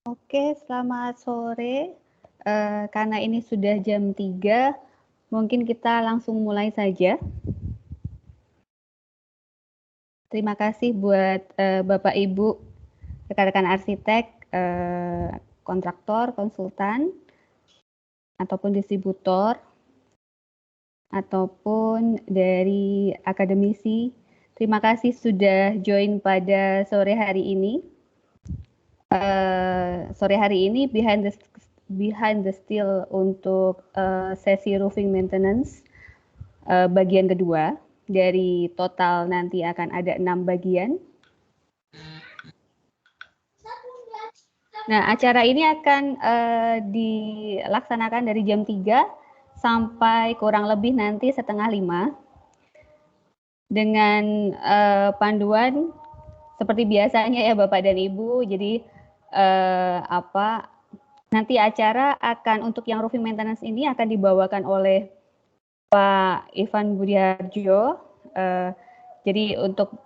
Oke, selamat sore. Karena ini sudah jam 3, mungkin kita langsung mulai saja. Terima kasih buat Bapak Ibu, rekan-rekan arsitek, kontraktor, konsultan, ataupun distributor, ataupun dari akademisi. Terima kasih sudah join pada sore hari ini. Sore hari ini behind the steel untuk sesi roofing maintenance bagian kedua. Dari total nanti akan ada 6 bagian. Nah, acara ini akan dilaksanakan dari jam 3 sampai kurang lebih nanti setengah 5 dengan panduan seperti biasanya ya Bapak dan Ibu. Jadi nanti acara akan untuk yang roofing maintenance ini akan dibawakan oleh Pak Ivan Budiharjo. Jadi untuk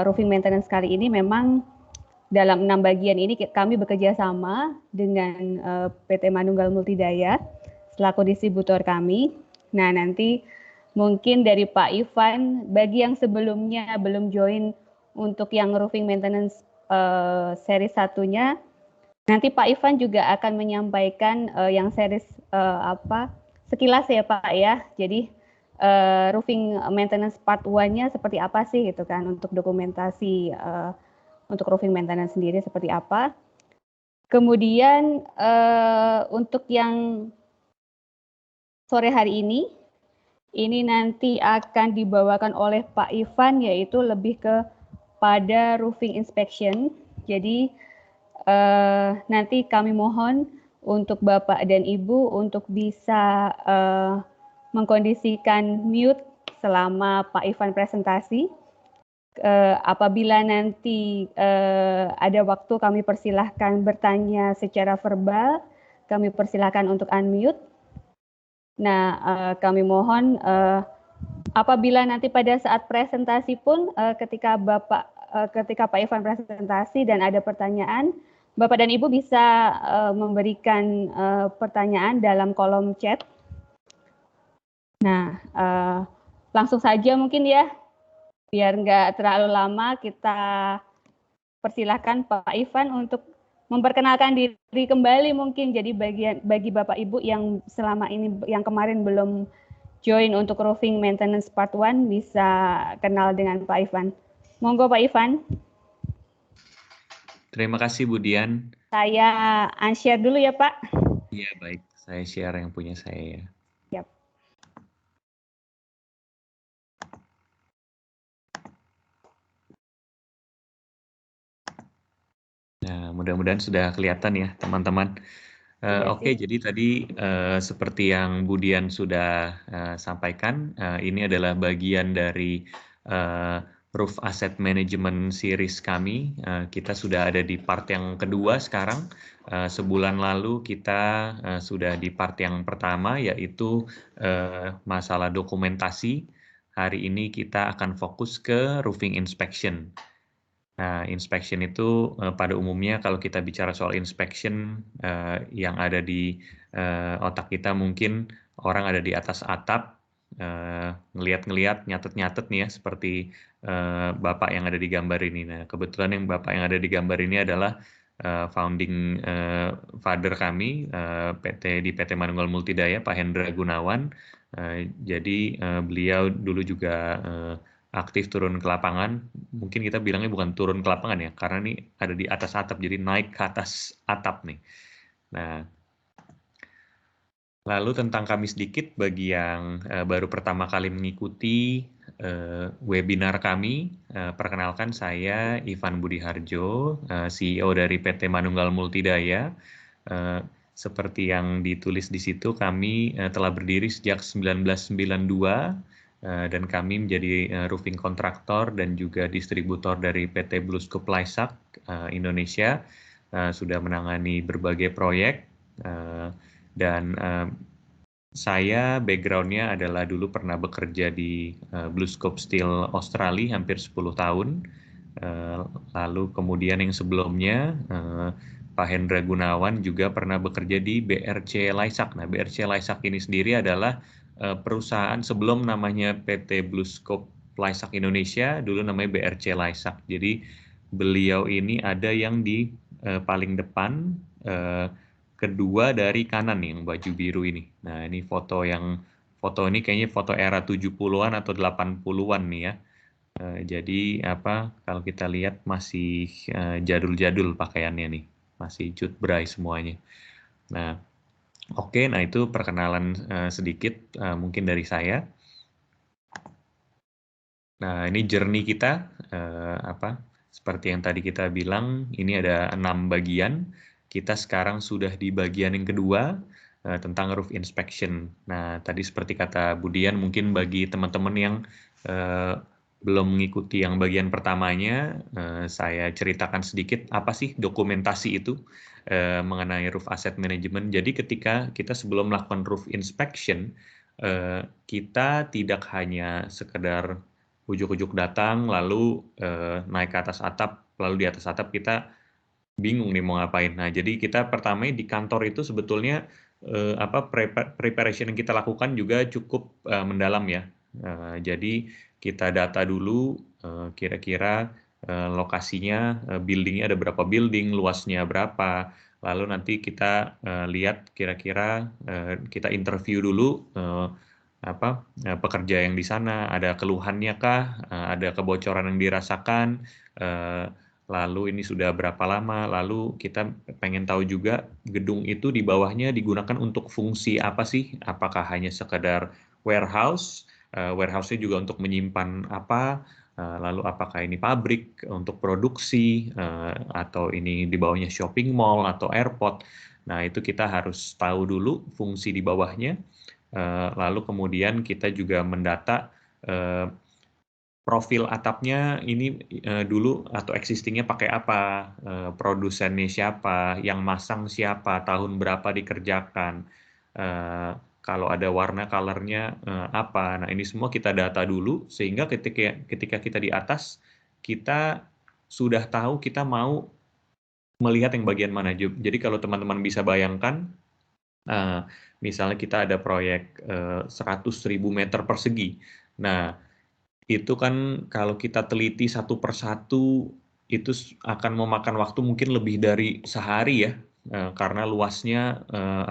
roofing maintenance kali ini memang dalam 6 bagian ini kami bekerja sama dengan PT Manunggal Multidaya selaku distributor kami. Nah, nanti mungkin dari Pak Ivan, bagi yang sebelumnya belum join untuk yang roofing maintenance seri satunya, nanti Pak Ivan juga akan menyampaikan yang series sekilas ya Pak ya. Jadi roofing maintenance part 1-nya seperti apa sih gitu kan, untuk dokumentasi untuk roofing maintenance sendiri seperti apa. Kemudian untuk yang sore hari ini nanti akan dibawakan oleh Pak Ivan, yaitu lebih pada roofing inspection. Jadi nanti kami mohon untuk Bapak dan Ibu untuk bisa mengkondisikan mute selama Pak Ivan presentasi. Apabila nanti ada waktu, kami persilahkan bertanya secara verbal, kami persilahkan untuk unmute. Nah, kami mohon apabila nanti pada saat presentasi pun ketika Pak Ivan presentasi dan ada pertanyaan, Bapak dan Ibu bisa memberikan pertanyaan dalam kolom chat. Nah, langsung saja mungkin ya, biar nggak terlalu lama, kita persilahkan Pak Ivan untuk memperkenalkan diri kembali mungkin. Jadi bagi Bapak Ibu yang selama ini, yang kemarin belum join untuk roofing maintenance part 1, bisa kenal dengan Pak Ivan. Monggo Pak Ivan. Terima kasih Bu Dian. Saya unshare dulu ya Pak. Iya baik, saya share yang punya saya. Yap. Nah, mudah-mudahan sudah kelihatan ya teman-teman. Oke, jadi tadi seperti yang Bu Dian sudah sampaikan, ini adalah bagian dari Roof Asset Management Series kami. Kita sudah ada di part yang kedua sekarang. Sebulan lalu kita sudah di part yang pertama, yaitu masalah dokumentasi. Hari ini kita akan fokus ke roofing inspection. Nah, inspection itu pada umumnya kalau kita bicara soal inspection, yang ada di otak kita mungkin orang ada di atas atap, ngeliat-ngeliat, nyatet-nyatet nih ya, seperti Bapak yang ada di gambar ini. Nah, kebetulan yang Bapak yang ada di gambar ini adalah founding father kami, di PT Manunggal Multidaya, Pak Hendra Gunawan. Jadi beliau dulu juga aktif turun ke lapangan. Mungkin kita bilangnya bukan turun ke lapangan ya, karena ini ada di atas atap, jadi naik ke atas atap nih. Nah, lalu tentang kami sedikit bagi yang baru pertama kali mengikuti webinar kami, perkenalkan saya Ivan Budiharjo, CEO dari PT Manunggal Multidaya. Seperti yang ditulis di situ, kami telah berdiri sejak 1992, dan kami menjadi roofing kontraktor dan juga distributor dari PT BlueScope Lysak Indonesia. Sudah menangani berbagai proyek, dan saya background-nya adalah dulu pernah bekerja di BlueScope Steel Australia hampir 10 tahun. Lalu kemudian yang sebelumnya Pak Hendra Gunawan juga pernah bekerja di BRC Laisak. Nah, BRC Laisak ini sendiri adalah perusahaan sebelum namanya PT BlueScope Laisak Indonesia, dulu namanya BRC Laisak. Jadi beliau ini ada yang di paling depan, kedua dari kanan nih, yang baju biru ini. Nah, ini foto ini kayaknya foto era 70-an atau 80-an nih ya. Jadi kalau kita lihat masih jadul-jadul pakaiannya nih, masih cut bray semuanya. Nah, oke, nah itu perkenalan sedikit mungkin dari saya. Nah, ini journey kita seperti yang tadi kita bilang, ini ada 6 bagian. Kita sekarang sudah di bagian yang kedua tentang roof inspection. Nah, tadi seperti kata Budian, mungkin bagi teman-teman yang belum mengikuti yang bagian pertamanya, saya ceritakan sedikit apa sih dokumentasi itu mengenai roof asset management. Jadi ketika kita sebelum melakukan roof inspection, kita tidak hanya sekedar ujuk-ujuk datang, lalu naik ke atas atap, lalu di atas atap kita bingung nih mau ngapain. Nah, jadi kita pertama di kantor itu sebetulnya preparation yang kita lakukan juga cukup mendalam ya. Jadi kita data dulu kira-kira lokasinya, buildingnya ada berapa building, luasnya berapa, lalu nanti kita lihat kira-kira kita interview dulu pekerja yang di sana, ada keluhannya kah, ada kebocoran yang dirasakan, lalu ini sudah berapa lama, lalu kita pengen tahu juga gedung itu di bawahnya digunakan untuk fungsi apa sih, apakah hanya sekedar warehouse, warehouse-nya juga untuk menyimpan apa, lalu apakah ini pabrik untuk produksi, atau ini di bawahnya shopping mall atau airport. Nah, itu kita harus tahu dulu fungsi di bawahnya, lalu kemudian kita juga mendata profil atapnya ini dulu atau existingnya pakai apa, produsennya siapa, yang masang siapa, tahun berapa dikerjakan, kalau ada warna color-nya apa. Nah, ini semua kita data dulu sehingga ketika kita di atas, kita sudah tahu kita mau melihat yang bagian mana. Jadi kalau teman-teman bisa bayangkan, misalnya kita ada proyek 100.000 meter persegi. Nah, itu kan kalau kita teliti satu persatu, itu akan memakan waktu mungkin lebih dari sehari ya, karena luasnya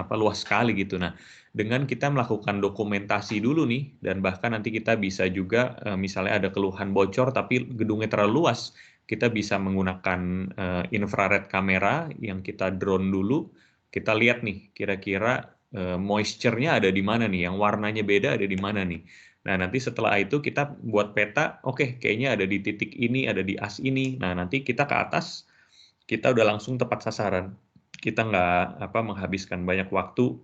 luas sekali gitu. Nah, dengan kita melakukan dokumentasi dulu nih, dan bahkan nanti kita bisa juga misalnya ada keluhan bocor tapi gedungnya terlalu luas, kita bisa menggunakan infrared kamera yang kita drone dulu, kita lihat nih kira-kira moisture-nya ada di mana nih, yang warnanya beda ada di mana nih. Nah, nanti setelah itu kita buat peta, oke, kayaknya ada di titik ini, ada di as ini. Nah, nanti kita ke atas, kita udah langsung tepat sasaran. Kita nggak menghabiskan banyak waktu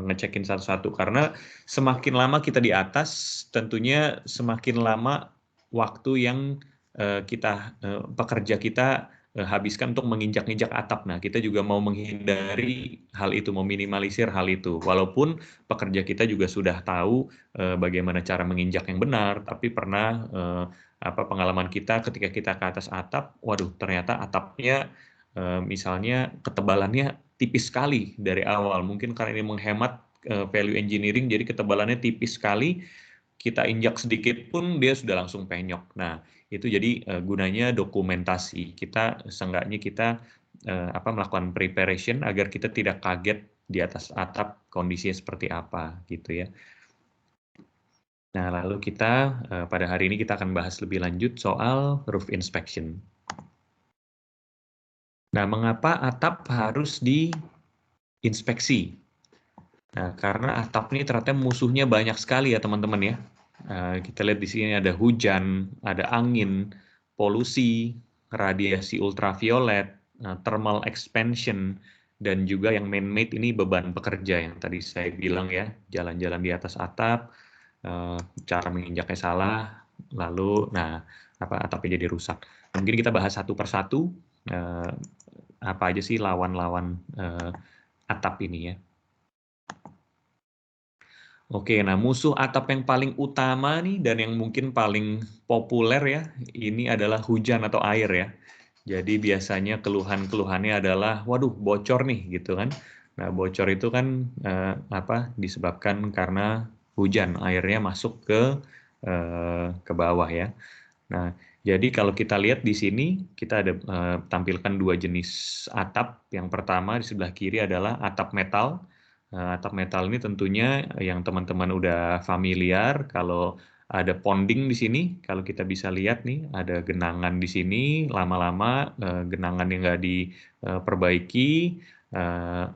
ngecekin satu-satu. Karena semakin lama kita di atas, tentunya semakin lama waktu yang pekerja kita habiskan untuk menginjak-injak atap. Nah, kita juga mau menghindari hal itu, meminimalisir hal itu. Walaupun pekerja kita juga sudah tahu bagaimana cara menginjak yang benar, tapi pernah pengalaman kita ketika kita ke atas atap, waduh, ternyata atapnya misalnya ketebalannya tipis sekali dari awal. Mungkin karena ini menghemat value engineering, jadi ketebalannya tipis sekali, kita injak sedikit pun dia sudah langsung penyok. Nah, itu jadi gunanya dokumentasi. Seenggaknya kita melakukan preparation agar kita tidak kaget di atas atap kondisinya seperti apa gitu ya. Nah, lalu kita pada hari ini kita akan bahas lebih lanjut soal roof inspection. Nah, mengapa atap harus diinspeksi? Nah, karena atap ini ternyata musuhnya banyak sekali ya teman-teman ya. Kita lihat di sini ada hujan, ada angin, polusi, radiasi ultraviolet, thermal expansion, dan juga yang man-made ini beban pekerja yang tadi saya bilang ya, jalan-jalan di atas atap, cara menginjaknya salah, lalu atapnya jadi rusak. Mungkin kita bahas satu persatu apa aja sih lawan-lawan atap ini ya. Oke, nah musuh atap yang paling utama nih dan yang mungkin paling populer ya, ini adalah hujan atau air ya. Jadi biasanya keluhan-keluhannya adalah, waduh bocor nih gitu kan. Nah bocor itu kan disebabkan karena hujan, airnya masuk ke bawah ya. Nah, jadi kalau kita lihat di sini, kita ada tampilkan dua jenis atap. Yang pertama di sebelah kiri adalah atap metal. Atap metal ini tentunya yang teman-teman udah familiar. Kalau ada ponding di sini, kalau kita bisa lihat nih, ada genangan di sini. Lama-lama genangan yang nggak diperbaiki,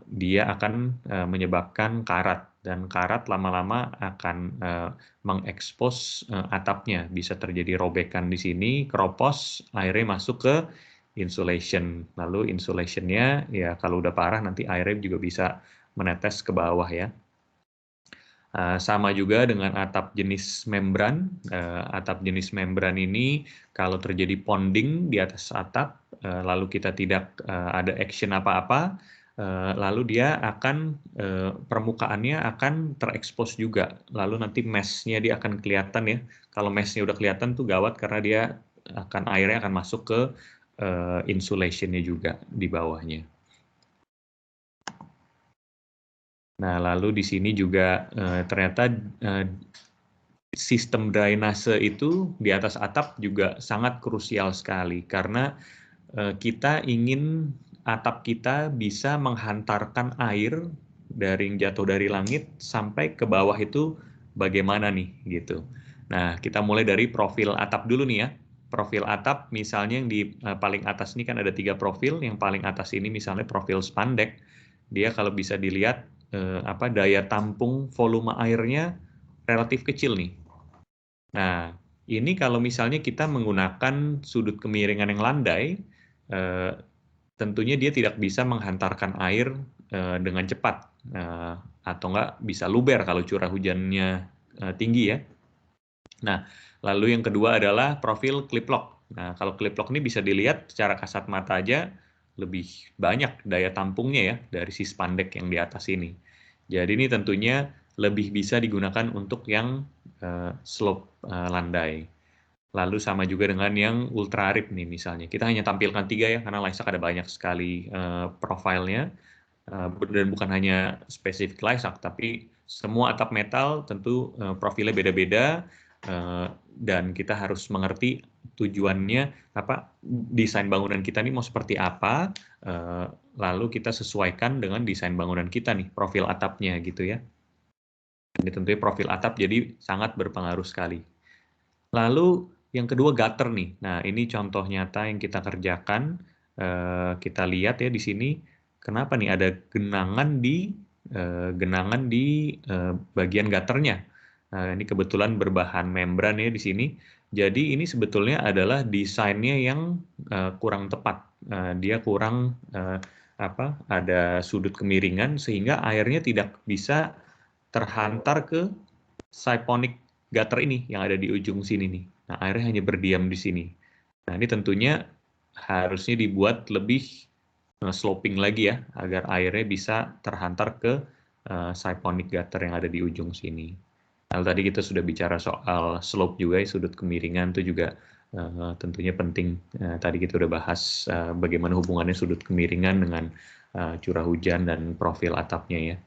dia akan menyebabkan karat. Dan karat lama-lama akan mengekspos atapnya, bisa terjadi robekan di sini, keropos, airnya masuk ke insulation. Lalu insulationnya ya kalau udah parah nanti airnya juga bisa menetes ke bawah ya. Sama juga dengan atap jenis membran. Atap jenis membran ini kalau terjadi ponding di atas atap, lalu kita tidak ada action apa-apa, lalu dia akan permukaannya akan terekspos juga. Lalu nanti mesh-nya dia akan kelihatan ya. Kalau mesh-nya udah kelihatan tuh gawat karena dia airnya akan masuk ke insulation-nya juga di bawahnya. Nah, lalu di sini juga ternyata sistem drainase itu di atas atap juga sangat krusial sekali karena kita ingin atap kita bisa menghantarkan air dari yang jatuh dari langit sampai ke bawah itu bagaimana nih gitu. Nah, kita mulai dari profil atap dulu nih ya. Profil atap misalnya yang di paling atas ini kan ada 3 profil, yang paling atas ini misalnya profil spandek. Dia kalau bisa dilihat daya tampung volume airnya relatif kecil nih. Nah, ini kalau misalnya kita menggunakan sudut kemiringan yang landai, tentunya dia tidak bisa menghantarkan air dengan cepat, atau nggak bisa luber kalau curah hujannya tinggi ya. Nah, lalu yang kedua adalah profil clip lock. Nah, kalau clip lock ini bisa dilihat secara kasat mata aja lebih banyak daya tampungnya ya dari si spandek yang di atas ini. Jadi ini tentunya lebih bisa digunakan untuk yang slope landai. Lalu sama juga dengan yang ultra rip nih misalnya. Kita hanya tampilkan 3 ya, karena Laisak ada banyak sekali profilnya. Dan bukan hanya spesifik Laisak, tapi semua atap metal tentu profilnya beda-beda. Dan kita harus mengerti tujuannya desain bangunan kita nih mau seperti apa, lalu kita sesuaikan dengan desain bangunan kita nih, profil atapnya gitu ya. Ini tentunya profil atap jadi sangat berpengaruh sekali. Lalu yang kedua gutter nih. Nah, ini contoh nyata yang kita kerjakan. Kita lihat ya di sini, kenapa nih ada genangan di bagian gutternya. Nah, ini kebetulan berbahan membran ya di sini. Jadi ini sebetulnya adalah desainnya yang kurang tepat. Dia kurang ada sudut kemiringan sehingga airnya tidak bisa terhantar ke siphonic gutter ini yang ada di ujung sini nih. Nah, airnya hanya berdiam di sini. Nah, ini tentunya harusnya dibuat lebih sloping lagi ya, agar airnya bisa terhantar ke siphonic gutter yang ada di ujung sini. Nah, tadi kita sudah bicara soal slope juga, sudut kemiringan itu juga tentunya penting. Tadi kita udah bahas bagaimana hubungannya sudut kemiringan dengan curah hujan dan profil atapnya ya.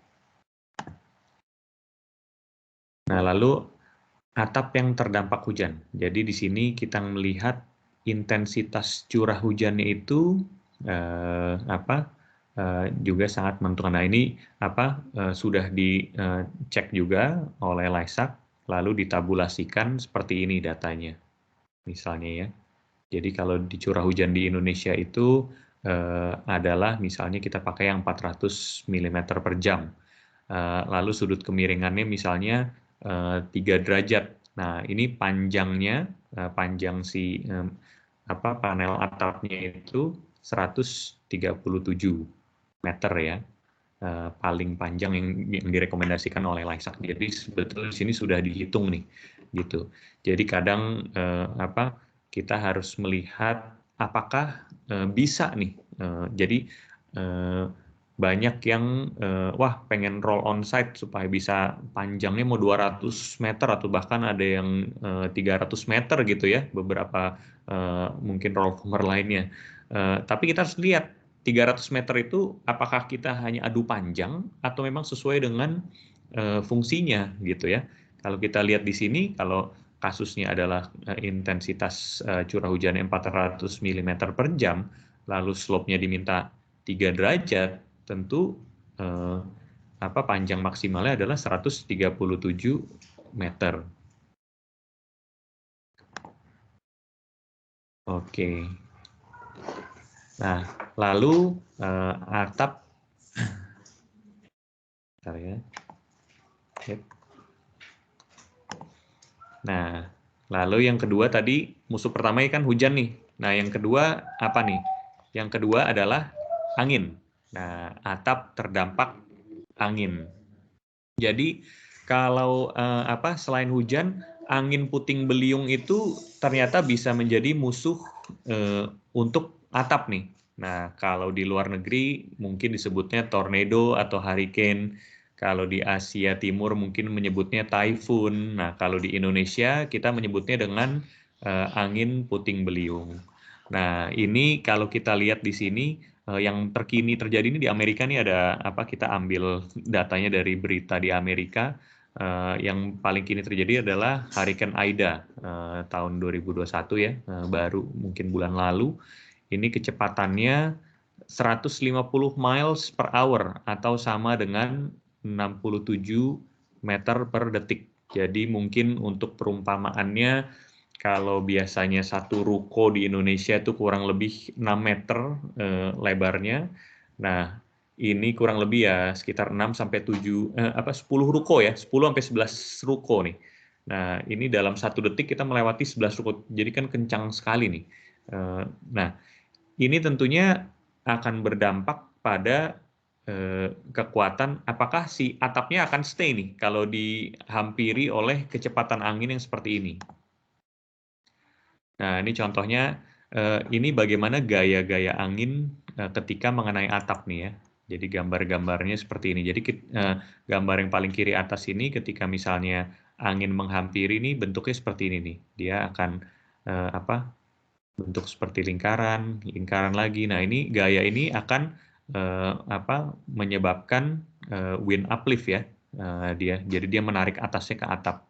Nah, lalu atap yang terdampak hujan. Jadi di sini kita melihat intensitas curah hujannya itu juga sangat menentukan. Nah, ini sudah dicek juga oleh Laisak, lalu ditabulasikan seperti ini datanya. Misalnya ya. Jadi kalau di curah hujan di Indonesia itu adalah misalnya kita pakai yang 400 mm per jam. Lalu sudut kemiringannya misalnya 3 derajat. Nah, ini panjangnya, panjang si panel atapnya itu 137 meter ya. Paling panjang yang direkomendasikan oleh Laisak. Jadi sebetulnya di sini sudah dihitung nih, gitu. Jadi kadang kita harus melihat apakah bisa nih. Jadi banyak yang pengen roll on site supaya bisa panjangnya mau 200 meter atau bahkan ada yang 300 meter gitu ya, beberapa mungkin roll former lainnya. Tapi kita harus lihat 300 meter itu apakah kita hanya adu panjang atau memang sesuai dengan fungsinya gitu ya. Kalau kita lihat di sini, kalau kasusnya adalah intensitas curah hujan 400 mm per jam, lalu slope-nya diminta 3 derajat, tentu panjang maksimalnya adalah 137 meter. Oke. Nah, lalu atap, bentar ya. Nah, lalu yang kedua tadi musuh pertama kan hujan nih. Nah, yang kedua apa nih? Yang kedua adalah angin. Nah, atap terdampak angin. Jadi kalau selain hujan, angin puting beliung itu ternyata bisa menjadi musuh untuk atap nih. Nah, kalau di luar negeri mungkin disebutnya tornado atau hurricane. Kalau di Asia Timur mungkin menyebutnya typhoon. Nah, kalau di Indonesia kita menyebutnya dengan angin puting beliung. Nah, ini kalau kita lihat di sini yang terkini terjadi ini di Amerika nih ada kita ambil datanya dari berita di Amerika. Yang paling kini terjadi adalah Hurricane Ida tahun 2021 ya, baru mungkin bulan lalu. Ini kecepatannya 150 miles per hour atau sama dengan 67 meter per detik. Jadi mungkin untuk perumpamaannya, kalau biasanya satu ruko di Indonesia itu kurang lebih 6 meter lebarnya. Nah, ini kurang lebih ya sekitar 6 sampai 7 10 ruko ya, 10 sampai 11 ruko nih. Nah, ini dalam 1 detik kita melewati 11 ruko. Jadi kan kencang sekali nih. Nah, ini tentunya akan berdampak pada kekuatan apakah si atapnya akan stay nih kalau dihampiri oleh kecepatan angin yang seperti ini. Nah, ini contohnya, ini bagaimana gaya-gaya angin ketika mengenai atap nih ya. Jadi gambar-gambarnya seperti ini. Jadi gambar yang paling kiri atas ini ketika misalnya angin menghampiri ini bentuknya seperti ini nih. Dia akan bentuk seperti lingkaran, lingkaran lagi. Nah, ini gaya ini akan menyebabkan wind uplift ya. Jadi dia menarik atasnya ke atap.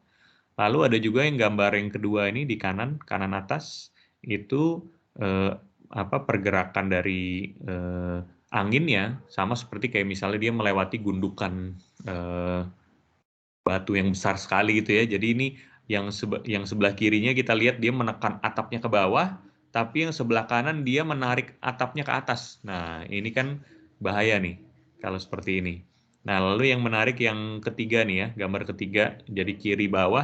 Lalu ada juga yang gambar yang kedua ini di kanan atas itu pergerakan dari anginnya sama seperti kayak misalnya dia melewati gundukan batu yang besar sekali gitu ya. Jadi ini yang sebelah kirinya kita lihat dia menekan atapnya ke bawah, tapi yang sebelah kanan dia menarik atapnya ke atas. Nah, ini kan bahaya nih kalau seperti ini. Nah, lalu yang menarik yang ketiga nih ya, gambar ketiga, jadi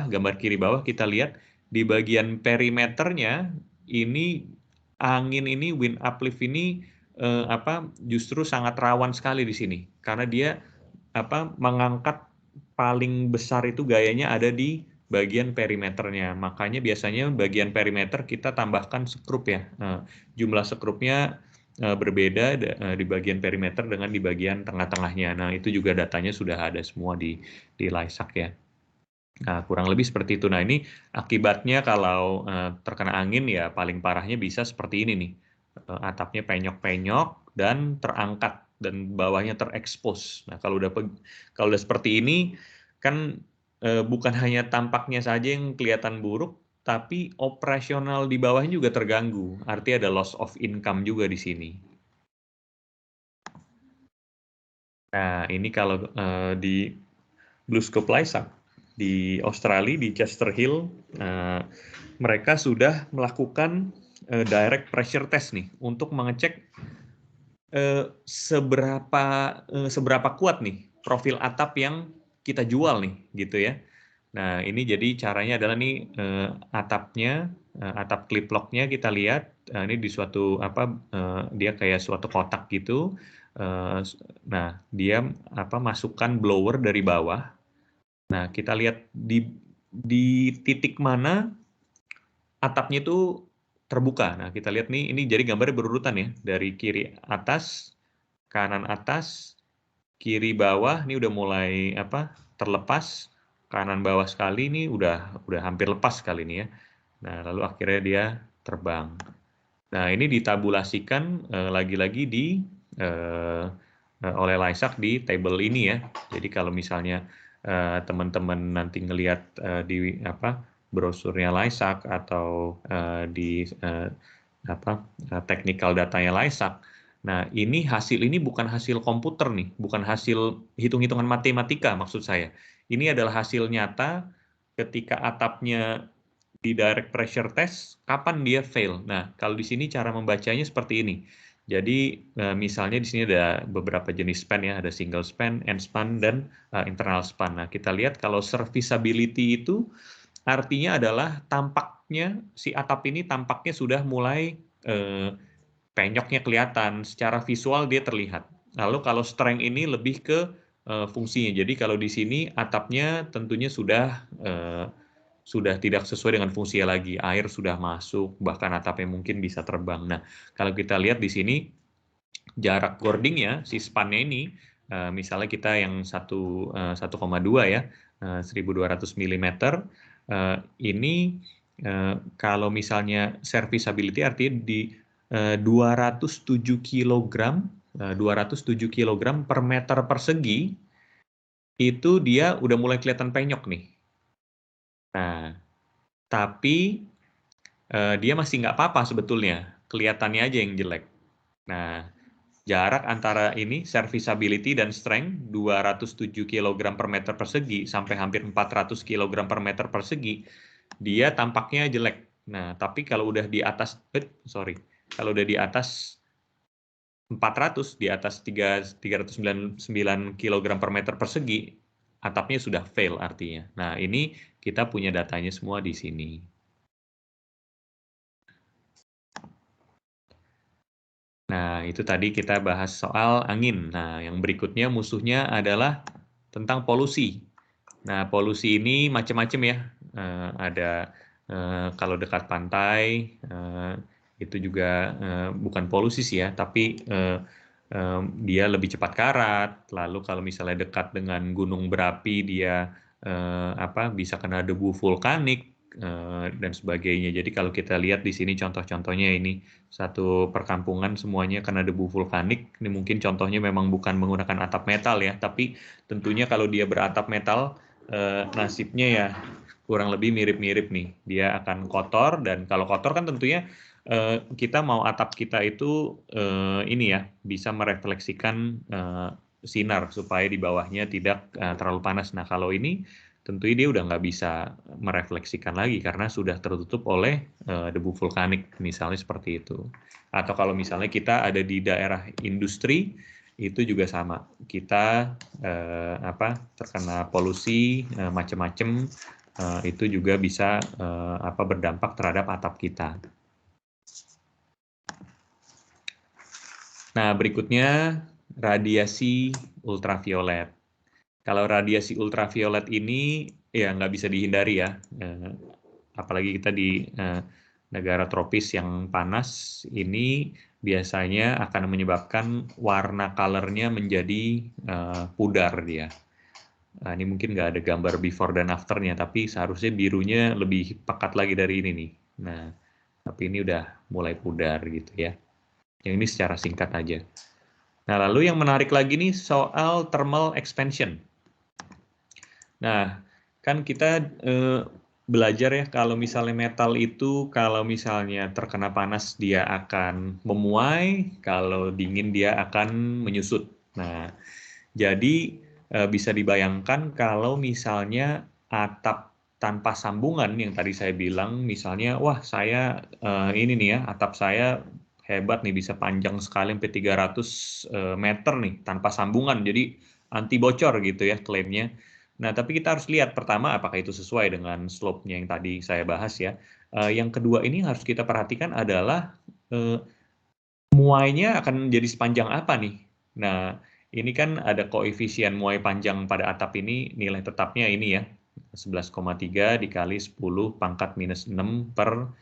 gambar kiri bawah kita lihat di bagian perimeternya ini angin ini wind uplift ini justru sangat rawan sekali di sini karena dia mengangkat paling besar itu gayanya ada di bagian perimeternya. Makanya biasanya bagian perimeter kita tambahkan skrup ya. Jumlah skrupnya berbeda di bagian perimeter dengan di bagian tengah-tengahnya. Nah, itu juga datanya sudah ada semua di LISAC ya. Nah, kurang lebih seperti itu. Nah, ini akibatnya kalau terkena angin ya paling parahnya bisa seperti ini nih. Atapnya penyok-penyok dan terangkat dan bawahnya terekspos. Nah, kalau udah seperti ini kan bukan hanya tampaknya saja yang kelihatan buruk, tapi operasional di bawahnya juga terganggu. Artinya ada loss of income juga di sini. Nah, ini kalau di BlueScope LISAC di Australia, di Chester Hill, mereka sudah melakukan direct pressure test nih untuk mengecek seberapa kuat nih profil atap yang kita jual nih gitu ya. Nah, ini jadi caranya adalah nih atapnya, atap clip lock-nya kita lihat ini di suatu dia kayak suatu kotak gitu. Nah, dia masukkan blower dari bawah. Nah, kita lihat di titik mana atapnya itu terbuka. Nah, kita lihat nih, ini jadi gambarnya berurutan ya, dari kiri atas, kanan atas, kiri bawah, ini udah mulai terlepas, kanan bawah sekali ini udah hampir lepas kali ini ya. Nah, lalu akhirnya dia terbang. Nah, ini ditabulasikan lagi-lagi oleh Laisak di table ini ya. Jadi kalau misalnya teman-teman nanti ngelihat di brosurnya Laisak atau di technical datanya Laisak. Nah, hasil ini bukan hasil komputer nih, bukan hasil hitung-hitungan matematika maksud saya. Ini adalah hasil nyata ketika atapnya di direct pressure test, kapan dia fail. Nah, kalau di sini cara membacanya seperti ini. Jadi, misalnya di sini ada beberapa jenis span ya, ada single span, end span, dan internal span. Nah, kita lihat kalau serviceability itu artinya adalah tampaknya si atap ini tampaknya sudah mulai penyoknya kelihatan, secara visual dia terlihat. Lalu kalau strength ini lebih ke fungsinya. Jadi kalau di sini atapnya tentunya sudah tidak sesuai dengan fungsinya lagi. Air sudah masuk, bahkan atapnya mungkin bisa terbang. Nah, kalau kita lihat di sini jarak boardingnya, si spannya ini, misalnya kita yang 1,2 ya, 1200 mm, ini kalau misalnya serviceability artinya di 207 kg, 207 kg per meter persegi, itu dia udah mulai kelihatan penyok nih. Nah, tapi dia masih nggak apa-apa sebetulnya, kelihatannya aja yang jelek. Nah, jarak antara ini, serviceability dan strength, 207 kg per meter persegi sampai hampir 400 kg per meter persegi, dia tampaknya jelek. Nah, tapi kalau udah di atas, kalau udah di atas 400, di atas 399 kg per meter persegi, atapnya sudah fail artinya. Nah, ini kita punya datanya semua di sini. Nah, itu tadi kita bahas soal angin. Nah, yang berikutnya musuhnya adalah tentang polusi. Nah, polusi ini macam-macam ya. Ada kalau dekat pantai, itu juga bukan polusi sih ya, tapi dia lebih cepat karat. Lalu kalau misalnya dekat dengan gunung berapi, dia bisa kena debu vulkanik dan sebagainya. Jadi kalau kita lihat di sini contoh-contohnya ini satu perkampungan semuanya kena debu vulkanik. Ini mungkin contohnya memang bukan menggunakan atap metal ya, tapi tentunya kalau dia beratap metal, nasibnya ya kurang lebih mirip-mirip nih. Dia akan kotor, dan kalau kotor kan tentunya kita mau atap kita itu ini ya bisa merefleksikan sinar supaya di bawahnya tidak terlalu panas. Nah, kalau ini tentunya dia udah nggak bisa merefleksikan lagi karena sudah tertutup oleh debu vulkanik, misalnya seperti itu. Atau kalau misalnya kita ada di daerah industri, itu juga sama. Kita terkena polusi macam-macam, itu juga bisa berdampak terhadap atap kita. Nah, berikutnya radiasi ultraviolet. Kalau radiasi ultraviolet ini ya nggak bisa dihindari ya, apalagi kita di negara tropis yang panas, ini biasanya akan menyebabkan warna color-nya menjadi pudar dia. Nah, ini mungkin nggak ada gambar before dan after-nya, tapi seharusnya birunya lebih pekat lagi dari ini nih. Nah, tapi ini udah mulai pudar gitu ya. Yang ini secara singkat aja. Nah, lalu yang menarik lagi nih soal thermal expansion. Nah, kan kita belajar ya kalau misalnya metal itu kalau misalnya terkena panas dia akan memuai, kalau dingin dia akan menyusut. Nah, jadi bisa dibayangkan kalau misalnya atap tanpa sambungan yang tadi saya bilang, misalnya, wah saya ini nih ya, atap saya hebat nih bisa panjang sekali sampai 300 meter nih tanpa sambungan, jadi anti bocor gitu ya klaimnya. Nah, tapi kita harus lihat pertama apakah itu sesuai dengan slope-nya yang tadi saya bahas ya. Yang kedua ini harus kita perhatikan adalah muainya akan jadi sepanjang apa nih. Nah, ini kan ada koefisien muai panjang pada atap ini, nilai tetapnya ini ya, 11,3 dikali 10 pangkat minus 6 per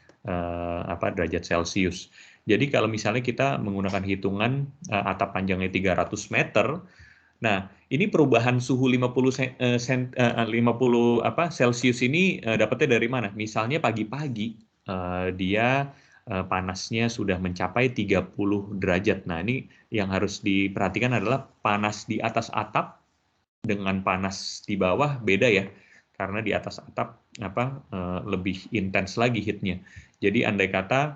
derajat Celcius. Jadi kalau misalnya kita menggunakan hitungan atap panjangnya 300 meter, nah ini perubahan suhu 50 Celcius ini dapatnya dari mana? Misalnya pagi-pagi dia panasnya sudah mencapai 30 derajat. Nah, ini yang harus diperhatikan adalah panas di atas atap dengan panas di bawah beda ya. Karena di atas atap lebih intens lagi heat-nya. Jadi andai kata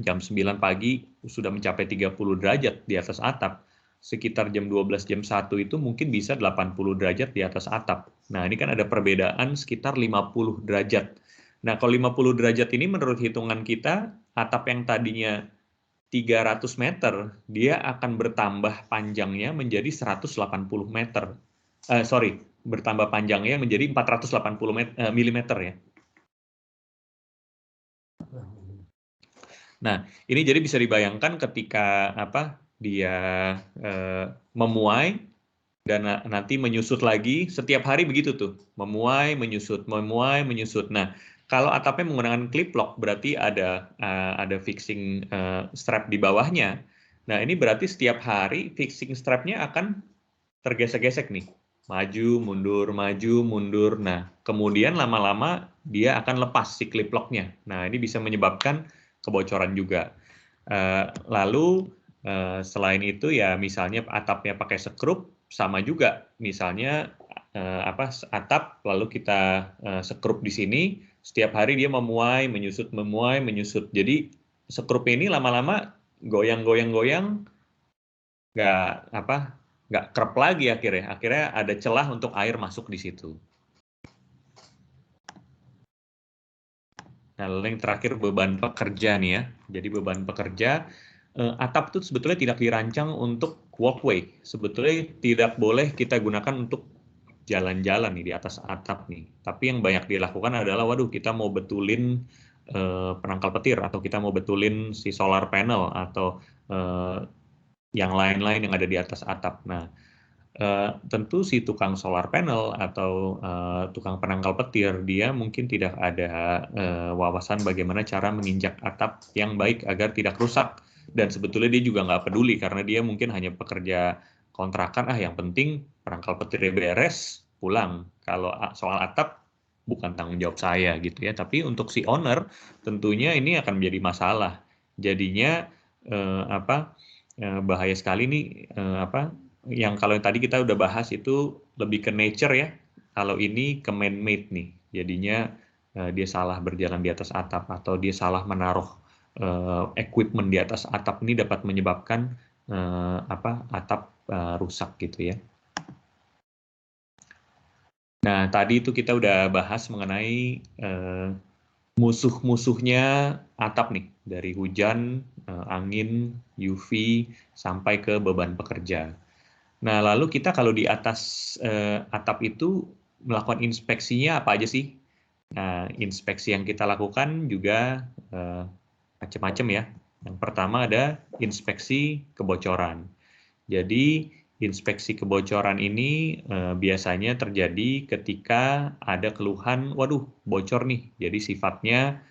jam 9 pagi sudah mencapai 30 derajat di atas atap, sekitar jam 12, jam 1 itu mungkin bisa 80 derajat di atas atap. Nah, ini kan ada perbedaan sekitar 50 derajat. Nah, kalau 50 derajat ini menurut hitungan kita, atap yang tadinya 300 meter, dia akan bertambah panjangnya menjadi 180 meter. Bertambah panjangnya menjadi 480 milimeter ya. Nah, ini jadi bisa dibayangkan ketika dia memuai dan nanti menyusut lagi, setiap hari begitu tuh, memuai, menyusut, memuai, menyusut. Nah, kalau atapnya menggunakan clip lock berarti ada fixing strap di bawahnya. Nah, ini berarti setiap hari fixing strapnya akan tergesek-gesek nih. Maju, mundur, maju, mundur. Nah, kemudian lama-lama dia akan lepas si clip lock-nya. Nah, ini bisa menyebabkan kebocoran juga. Lalu selain itu ya misalnya atapnya pakai sekrup, sama juga. Misalnya atap lalu kita sekrup di sini, setiap hari dia memuai, menyusut. Jadi sekrup ini lama-lama goyang-goyang-goyang, nggak kerap lagi akhirnya ada celah untuk air masuk di situ. Nah, lalu yang terakhir beban pekerja nih ya. Jadi beban pekerja, atap itu sebetulnya tidak dirancang untuk walkway. Sebetulnya tidak boleh kita gunakan untuk jalan-jalan nih di atas atap nih. Tapi yang banyak dilakukan adalah, waduh kita mau betulin penangkal petir, atau kita mau betulin si solar panel, atau yang lain-lain yang ada di atas atap. Nah, tentu si tukang solar panel atau tukang penangkal petir, dia mungkin tidak ada wawasan bagaimana cara menginjak atap yang baik agar tidak rusak. Dan sebetulnya dia juga nggak peduli, karena dia mungkin hanya pekerja kontrakan, yang penting penangkal petirnya beres, pulang. Kalau soal atap, bukan tanggung jawab saya gitu ya. Tapi untuk si owner, tentunya ini akan menjadi masalah. Jadinya bahaya sekali nih, kalau yang tadi kita udah bahas itu lebih ke nature ya, kalau ini ke man-made nih, jadinya dia salah berjalan di atas atap, atau dia salah menaruh equipment di atas atap, ini dapat menyebabkan atap rusak gitu ya. Nah, tadi itu kita udah bahas mengenai musuh-musuhnya atap nih, dari hujan, angin, UV, sampai ke beban pekerja. Nah, lalu kita kalau di atas atap itu melakukan inspeksinya apa aja sih? Nah, inspeksi yang kita lakukan juga macam-macam ya. Yang pertama ada inspeksi kebocoran. Jadi, inspeksi kebocoran ini biasanya terjadi ketika ada keluhan, waduh, bocor nih. Jadi sifatnya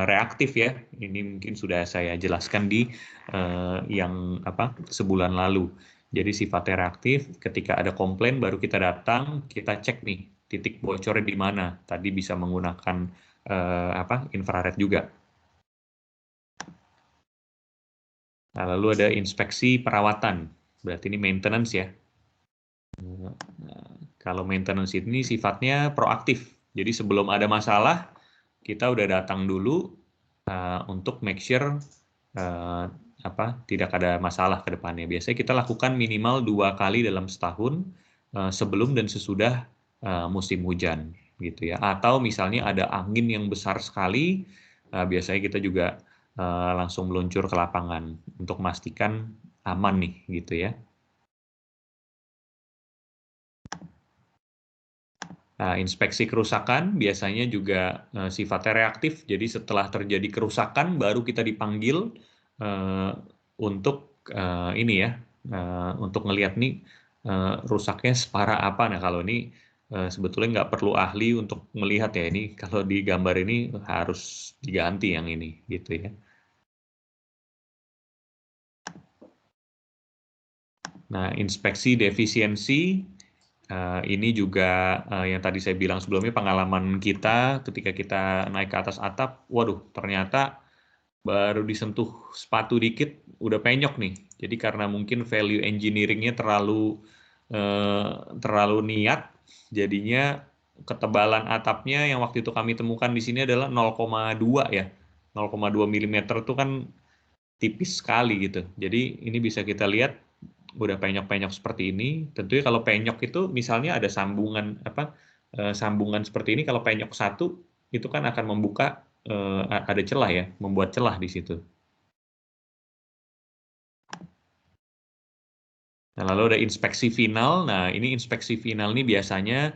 reaktif ya. Ini mungkin sudah saya jelaskan di sebulan lalu. Jadi sifatnya reaktif, ketika ada komplain baru kita datang, kita cek nih titik bocornya di mana. Tadi bisa menggunakan infrared juga. Nah, lalu ada inspeksi perawatan, berarti ini maintenance ya. Nah, kalau maintenance ini sifatnya proaktif, jadi sebelum ada masalah, kita udah datang dulu untuk make sure tidak ada masalah ke depannya. Biasanya kita lakukan minimal 2 kali dalam setahun, sebelum dan sesudah musim hujan, gitu ya. Atau misalnya ada angin yang besar sekali, biasanya kita juga langsung meluncur ke lapangan untuk memastikan aman nih, gitu ya. Nah, inspeksi kerusakan biasanya juga sifatnya reaktif, jadi setelah terjadi kerusakan baru kita dipanggil untuk untuk ngelihat nih rusaknya separah apa. Nah, kalau ini sebetulnya nggak perlu ahli untuk melihat ya, ini kalau di gambar ini harus diganti yang ini, gitu ya. Nah, inspeksi defisiensi ini juga yang tadi saya bilang sebelumnya, pengalaman kita ketika kita naik ke atas atap, waduh ternyata baru disentuh sepatu dikit udah penyok nih. Jadi karena mungkin value engineering-nya terlalu niat, jadinya ketebalan atapnya yang waktu itu kami temukan di sini adalah 0,2 ya. 0,2 mm itu kan tipis sekali gitu. Jadi ini bisa kita lihat udah penyok-penyok seperti ini. Tentunya kalau penyok itu misalnya ada sambungan seperti ini, kalau penyok satu itu kan akan membuka ada celah ya, membuat celah di situ. Nah, lalu ada inspeksi final. Nah, ini inspeksi final ini biasanya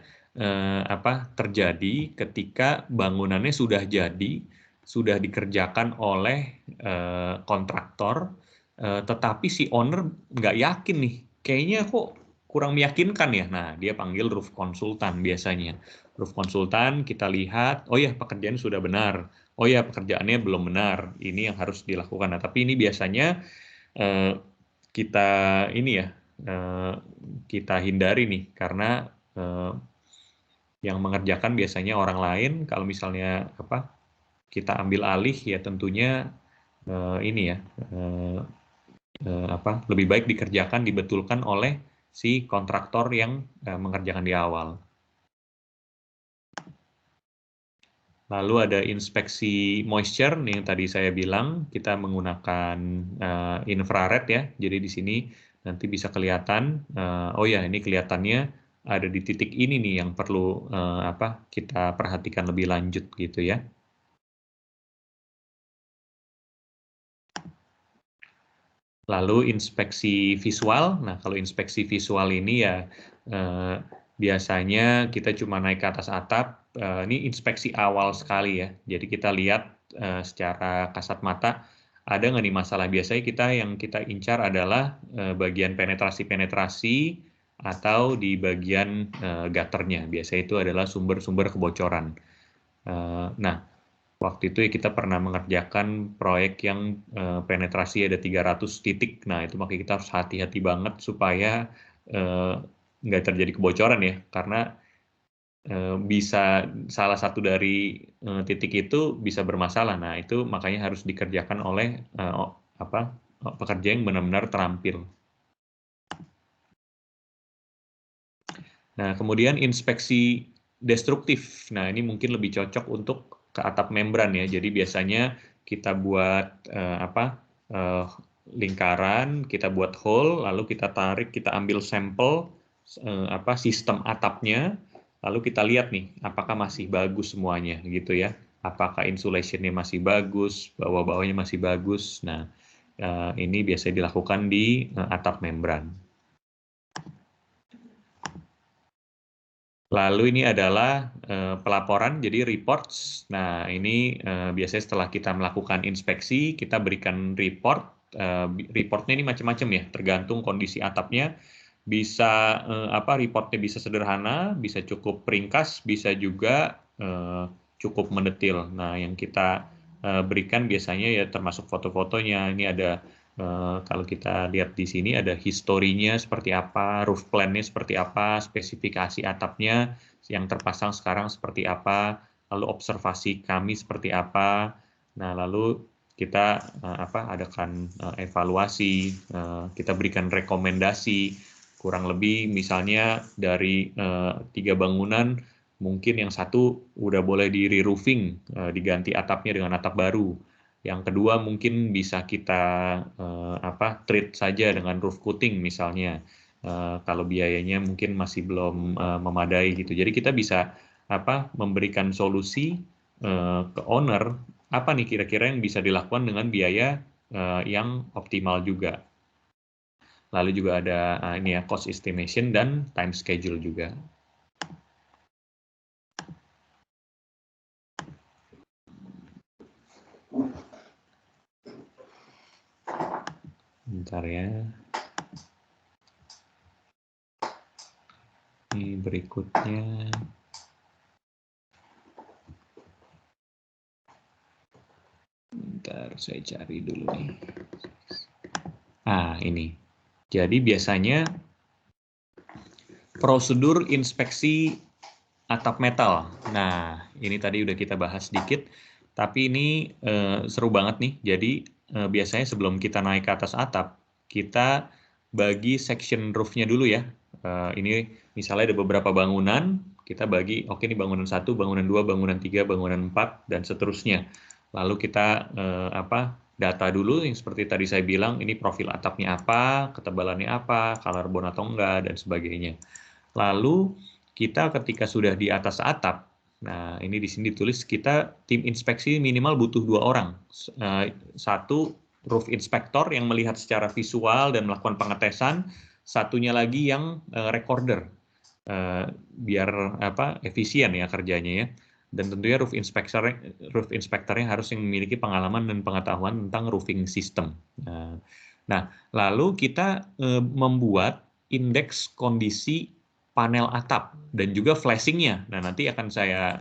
terjadi ketika bangunannya sudah jadi, sudah dikerjakan oleh kontraktor, tetapi si owner nggak yakin nih, kayaknya kok kurang meyakinkan ya. Nah, dia panggil roof konsultan biasanya. Roof konsultan kita lihat, oh ya pekerjaan sudah benar, oh ya pekerjaannya belum benar, ini yang harus dilakukan. Nah, tapi ini biasanya kita kita hindari nih karena yang mengerjakan biasanya orang lain. Kalau misalnya kita ambil alih ya tentunya lebih baik dikerjakan, dibetulkan oleh si kontraktor yang mengerjakan di awal. Lalu ada inspeksi moisture nih yang tadi saya bilang, kita menggunakan infrared ya. Jadi di sini nanti bisa kelihatan, oh ya ini kelihatannya ada di titik ini nih yang perlu kita perhatikan lebih lanjut gitu ya. Lalu inspeksi visual. Nah, kalau inspeksi visual ini ya biasanya kita cuma naik ke atas atap. Ini inspeksi awal sekali ya. Jadi kita lihat secara kasat mata ada nggak nih masalah. Biasanya yang kita incar adalah bagian penetrasi-penetrasi atau di bagian gutternya. Biasanya itu adalah sumber-sumber kebocoran. Nah, waktu itu ya kita pernah mengerjakan proyek yang penetrasi ada 300 titik. Nah, itu makanya kita harus hati-hati banget supaya nggak terjadi kebocoran ya. Karena bisa salah satu dari titik itu bisa bermasalah. Nah, itu makanya harus dikerjakan oleh pekerja yang benar-benar terampil. Nah, kemudian inspeksi destruktif. Nah, ini mungkin lebih cocok untuk ke atap membran ya. Jadi biasanya kita buat lingkaran, kita buat hole, lalu kita tarik, kita ambil sampel sistem atapnya, lalu kita lihat nih apakah masih bagus semuanya gitu ya. Apakah insulationnya masih bagus, bawah-bawahnya masih bagus. Nah, ini biasanya dilakukan di atap membran. Lalu ini adalah pelaporan, jadi reports. Nah, ini biasanya setelah kita melakukan inspeksi, kita berikan report. Reportnya ini macam-macam ya, tergantung kondisi atapnya. Bisa reportnya bisa sederhana, bisa cukup ringkas, bisa juga cukup mendetil. Nah, yang kita berikan biasanya ya termasuk foto-fotonya. Ini ada kalau kita lihat di sini ada historinya seperti apa, roof plan-nya seperti apa, spesifikasi atapnya yang terpasang sekarang seperti apa, lalu observasi kami seperti apa. Nah, lalu kita adakan evaluasi, kita berikan rekomendasi, kurang lebih misalnya dari 3 bangunan, mungkin yang satu udah boleh di re-roofing, diganti atapnya dengan atap baru. Yang kedua mungkin bisa kita treat saja dengan roof coating misalnya, kalau biayanya mungkin masih belum memadai gitu. Jadi kita bisa memberikan solusi ke owner, apa nih kira-kira yang bisa dilakukan dengan biaya yang optimal juga. Lalu juga ada ini ya cost estimation dan time schedule juga. Bentar ya. Ini berikutnya. Bentar, saya cari dulu nih. Ini. Jadi biasanya prosedur inspeksi atap metal. Nah, ini tadi udah kita bahas sedikit. Tapi ini seru banget nih. Jadi biasanya sebelum kita naik ke atas atap, kita bagi section roof-nya dulu ya. Ini misalnya ada beberapa bangunan, kita bagi, oke ini bangunan 1, bangunan 2, bangunan 3, bangunan 4, dan seterusnya. Lalu kita data dulu yang seperti tadi saya bilang, ini profil atapnya apa, ketebalannya apa, color bond atau enggak, dan sebagainya. Lalu kita ketika sudah di atas atap, nah ini di sini ditulis kita tim inspeksi minimal butuh 2 orang. Satu roof inspector yang melihat secara visual dan melakukan pengetesan, satunya lagi yang recorder, biar efisien ya kerjanya ya. Dan tentunya roof inspector-nya harus yang memiliki pengalaman dan pengetahuan tentang roofing system. Nah, lalu kita membuat indeks kondisi panel atap dan juga flashing-nya. Nah, nanti akan saya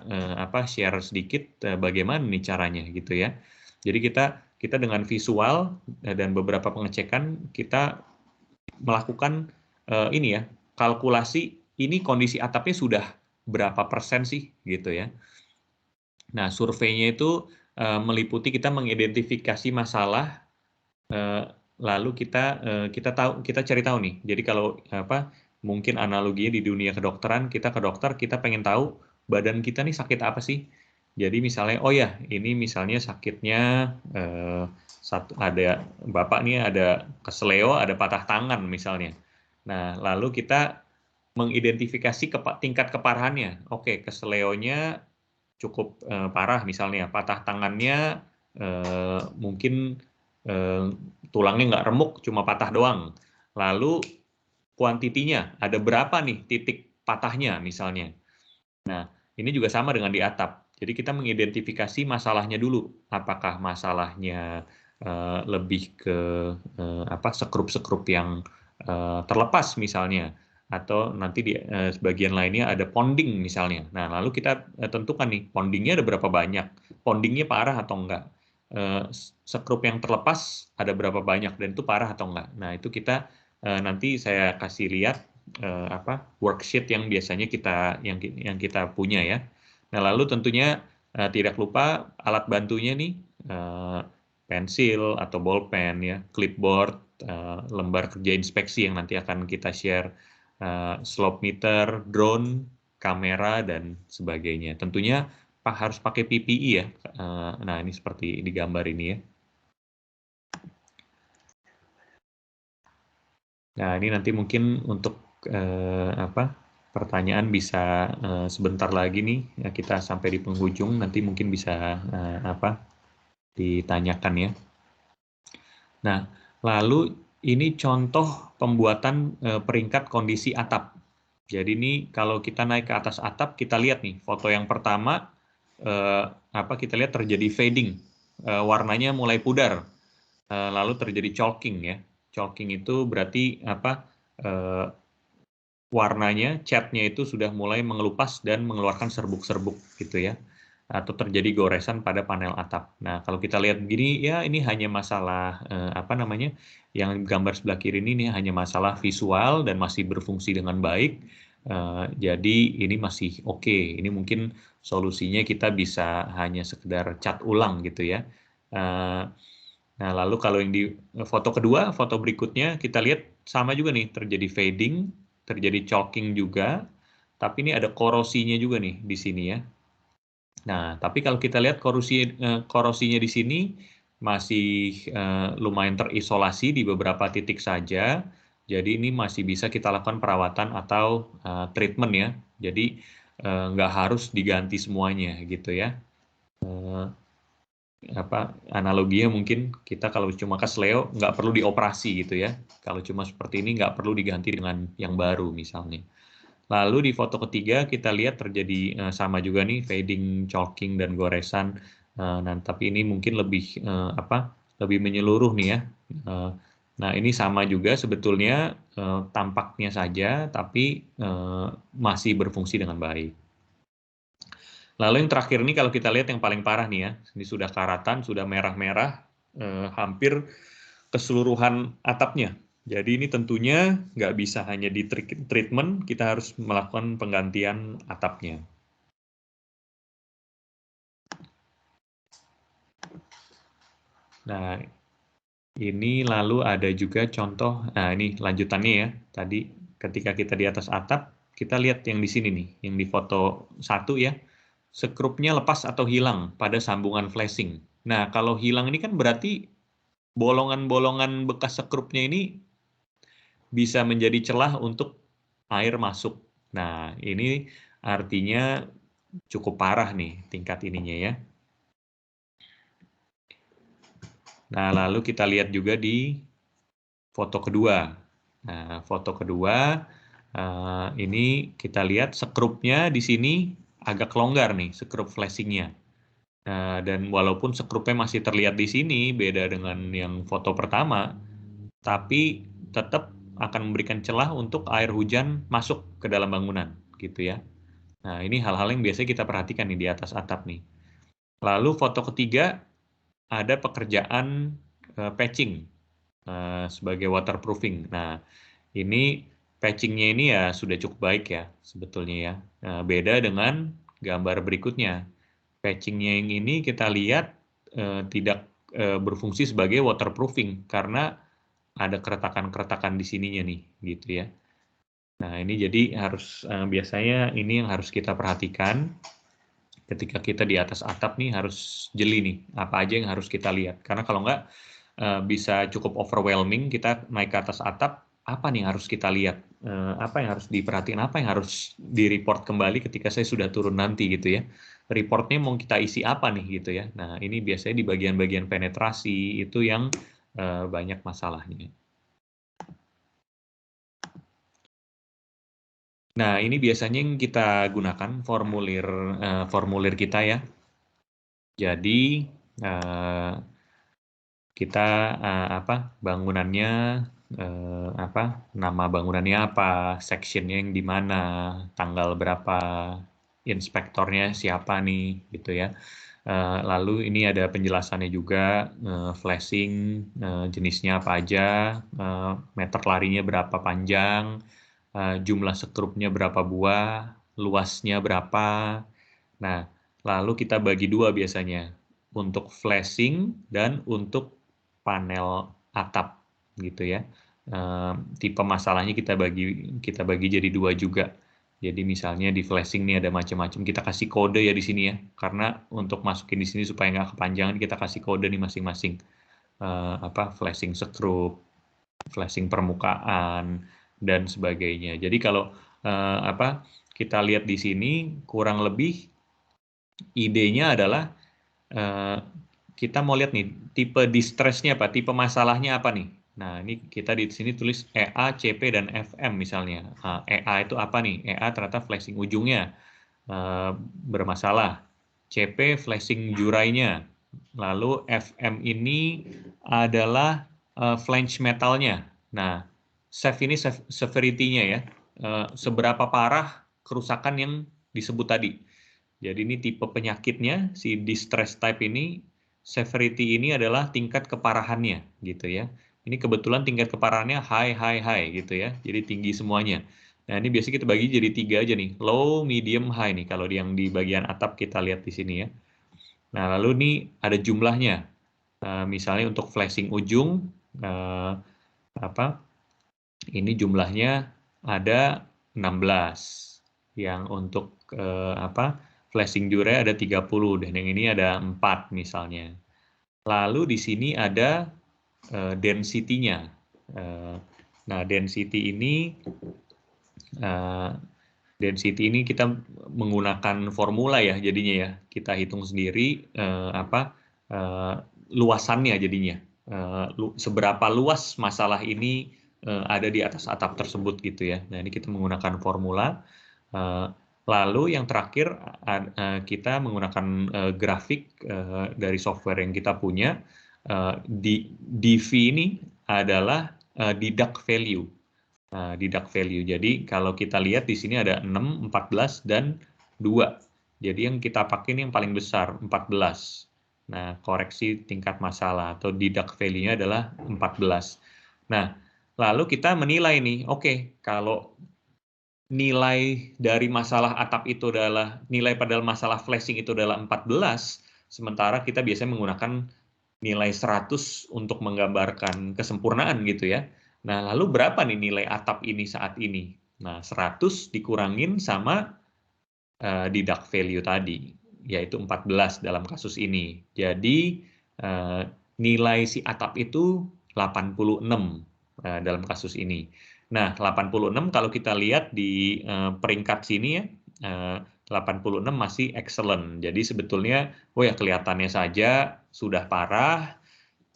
share sedikit bagaimana nih caranya gitu ya. Jadi kita dengan visual dan beberapa pengecekan kita melakukan ini ya, kalkulasi ini kondisi atapnya sudah berapa persen sih gitu ya. Nah, surveinya itu meliputi kita mengidentifikasi masalah, lalu kita cari tahu nih. Jadi kalau mungkin analoginya di dunia kedokteran, kita ke dokter, kita pengen tahu badan kita nih sakit apa sih. Jadi misalnya, oh ya, ini misalnya sakitnya ada bapak nih ada keseleo, ada patah tangan misalnya. Nah, lalu kita mengidentifikasi tingkat keparahannya. Oke, keseleonya cukup parah misalnya, patah tangannya mungkin tulangnya nggak remuk, cuma patah doang. Lalu kuantitinya, ada berapa nih titik patahnya misalnya. Nah, ini juga sama dengan di atap. Jadi kita mengidentifikasi masalahnya dulu. Apakah masalahnya lebih ke sekrup-sekrup yang terlepas misalnya, atau nanti di sebagian lainnya ada ponding misalnya. Nah, lalu kita tentukan nih, pondingnya ada berapa banyak, pondingnya parah atau enggak, sekrup yang terlepas ada berapa banyak dan itu parah atau enggak. Nah, itu kita nanti saya kasih lihat worksheet yang biasanya yang kita punya ya. Nah, lalu tentunya tidak lupa alat bantunya nih, pensil atau bolpen ya, clipboard, lembar kerja inspeksi yang nanti akan kita share, slope meter, drone, kamera dan sebagainya. Tentunya harus pakai PPE ya. Nah, ini seperti di gambar ini ya. Nah, ini nanti mungkin untuk pertanyaan bisa sebentar lagi nih ya, kita sampai di penghujung, nanti mungkin bisa ditanyakan ya. Nah, lalu ini contoh pembuatan peringkat kondisi atap. Jadi ini kalau kita naik ke atas atap, kita lihat nih foto yang pertama kita lihat terjadi fading, warnanya mulai pudar, lalu terjadi chalking ya. Chalking itu berarti warnanya, catnya itu sudah mulai mengelupas dan mengeluarkan serbuk-serbuk gitu ya, atau terjadi goresan pada panel atap. Nah, kalau kita lihat begini, ya ini hanya masalah yang gambar sebelah kiri ini hanya masalah visual dan masih berfungsi dengan baik. Jadi ini masih oke. Ini mungkin solusinya kita bisa hanya sekedar cat ulang gitu ya. Nah, lalu kalau yang di foto kedua, foto berikutnya kita lihat sama juga nih, terjadi fading, terjadi chalking juga, tapi ini ada korosinya juga nih di sini ya. Nah, tapi kalau kita lihat korosinya di sini masih lumayan terisolasi di beberapa titik saja. Jadi ini masih bisa kita lakukan perawatan atau treatment ya. Jadi nggak harus diganti semuanya gitu ya. Analoginya mungkin kita kalau cuma kesleo nggak perlu dioperasi gitu ya. Kalau cuma seperti ini nggak perlu diganti dengan yang baru misalnya. Lalu di foto ketiga kita lihat terjadi sama juga nih fading, chalking dan goresan. Nah, tapi ini mungkin lebih lebih menyeluruh nih ya. Nah, ini sama juga sebetulnya tampaknya saja tapi masih berfungsi dengan baik. Lalu yang terakhir ini kalau kita lihat yang paling parah nih ya, ini sudah karatan, sudah merah-merah, hampir keseluruhan atapnya. Jadi ini tentunya nggak bisa hanya di treatment, kita harus melakukan penggantian atapnya. Nah, ini lalu ada juga contoh, nah ini lanjutannya ya, tadi ketika kita di atas atap, kita lihat yang di sini nih, yang di foto 1 ya, sekrupnya lepas atau hilang pada sambungan flashing. Nah, kalau hilang ini kan berarti bolongan-bolongan bekas sekrupnya ini bisa menjadi celah untuk air masuk. Nah, ini artinya cukup parah nih tingkat ininya ya. Nah, lalu kita lihat juga di foto kedua. Nah, foto kedua, ini kita lihat sekrupnya di sini agak longgar nih, sekrup flashingnya. Dan walaupun sekrupnya masih terlihat di sini, beda dengan yang foto pertama, tapi tetap akan memberikan celah untuk air hujan masuk ke dalam bangunan, gitu ya. Nah, ini hal-hal yang biasanya kita perhatikan nih di atas atap nih. Lalu foto ketiga, ada pekerjaan patching sebagai waterproofing. Nah, ini patchingnya ini ya sudah cukup baik ya sebetulnya ya. Nah, beda dengan gambar berikutnya. Patchingnya yang ini kita lihat tidak berfungsi sebagai waterproofing karena ada keretakan-keretakan di sininya nih, gitu ya. Nah, ini jadi harus biasanya ini yang harus kita perhatikan ketika kita di atas atap nih harus jeli nih, apa aja yang harus kita lihat. Karena kalau nggak bisa cukup overwhelming kita naik ke atas atap, apa nih yang harus kita lihat, apa yang harus diperhatikan, apa yang harus di-report kembali ketika saya sudah turun nanti gitu ya. Reportnya mau kita isi apa nih gitu ya. Nah, ini biasanya di bagian-bagian penetrasi itu yang banyak masalahnya. Nah, ini biasanya yang kita gunakan formulir kita ya. Jadi kita bangunannya nama bangunannya apa, sectionnya yang di mana, tanggal berapa, inspektornya siapa nih, gitu ya. Lalu ini ada penjelasannya juga, flashing, jenisnya apa aja, meter larinya berapa panjang, jumlah sekrupnya berapa buah, luasnya berapa. Nah, lalu kita bagi dua biasanya, untuk flashing dan untuk panel atap gitu ya. Tipe masalahnya kita bagi jadi dua juga. Jadi misalnya di flashing nih ada macam-macam, kita kasih kode ya di sini ya. Karena untuk masukin di sini supaya nggak kepanjangan, kita kasih kode nih masing-masing. Flashing skrup, flashing permukaan, dan sebagainya. Jadi kalau kita lihat di sini kurang lebih idenya adalah kita mau lihat nih tipe distressnya apa, tipe masalahnya apa nih. Nah, ini kita di sini tulis EA, CP, dan FM misalnya. EA itu apa nih? EA ternyata flashing ujungnya bermasalah. CP flashing jurainya. Lalu FM ini adalah flange metalnya. Nah, ini severity-nya ya. Seberapa parah kerusakan yang disebut tadi. Jadi ini tipe penyakitnya, si distress type ini, severity ini adalah tingkat keparahannya, gitu ya. Ini kebetulan tingkat keparahannya high, high, high, gitu ya. Jadi tinggi semuanya. Nah, ini biasanya kita bagi jadi 3 aja nih, low, medium, high nih, kalau yang di bagian atap kita lihat di sini ya. Nah, lalu ini ada jumlahnya. Misalnya untuk flashing ujung, ini jumlahnya ada 16. Yang untuk flashing jure ada 30 dan yang ini ada 4 misalnya. Lalu di sini ada density-nya. Nah, density ini kita menggunakan formula ya jadinya ya. Kita hitung sendiri luasannya jadinya. Seberapa luas masalah ini ada di atas atap tersebut gitu ya. Nah, ini kita menggunakan formula. Lalu yang terakhir kita menggunakan grafik dari software yang kita punya. DV ini adalah deduct value. Deduct value. Jadi kalau kita lihat di sini ada 6, 14, dan 2. Jadi yang kita pakai ini yang paling besar, 14. Nah, koreksi tingkat masalah atau deduct value-nya adalah 14. Nah, lalu kita menilai nih, oke, kalau nilai dari masalah atap itu adalah, nilai pada masalah flashing itu adalah 14, sementara kita biasanya menggunakan nilai 100 untuk menggambarkan kesempurnaan gitu ya. Nah, lalu berapa nih nilai atap ini saat ini? Nah, 100 dikurangin sama deduct value tadi, yaitu 14 dalam kasus ini. Jadi, nilai si atap itu 86 dalam kasus ini. Nah, 86 kalau kita lihat di peringkat sini ya, 86 masih excellent. Jadi sebetulnya, oh ya kelihatannya saja sudah parah,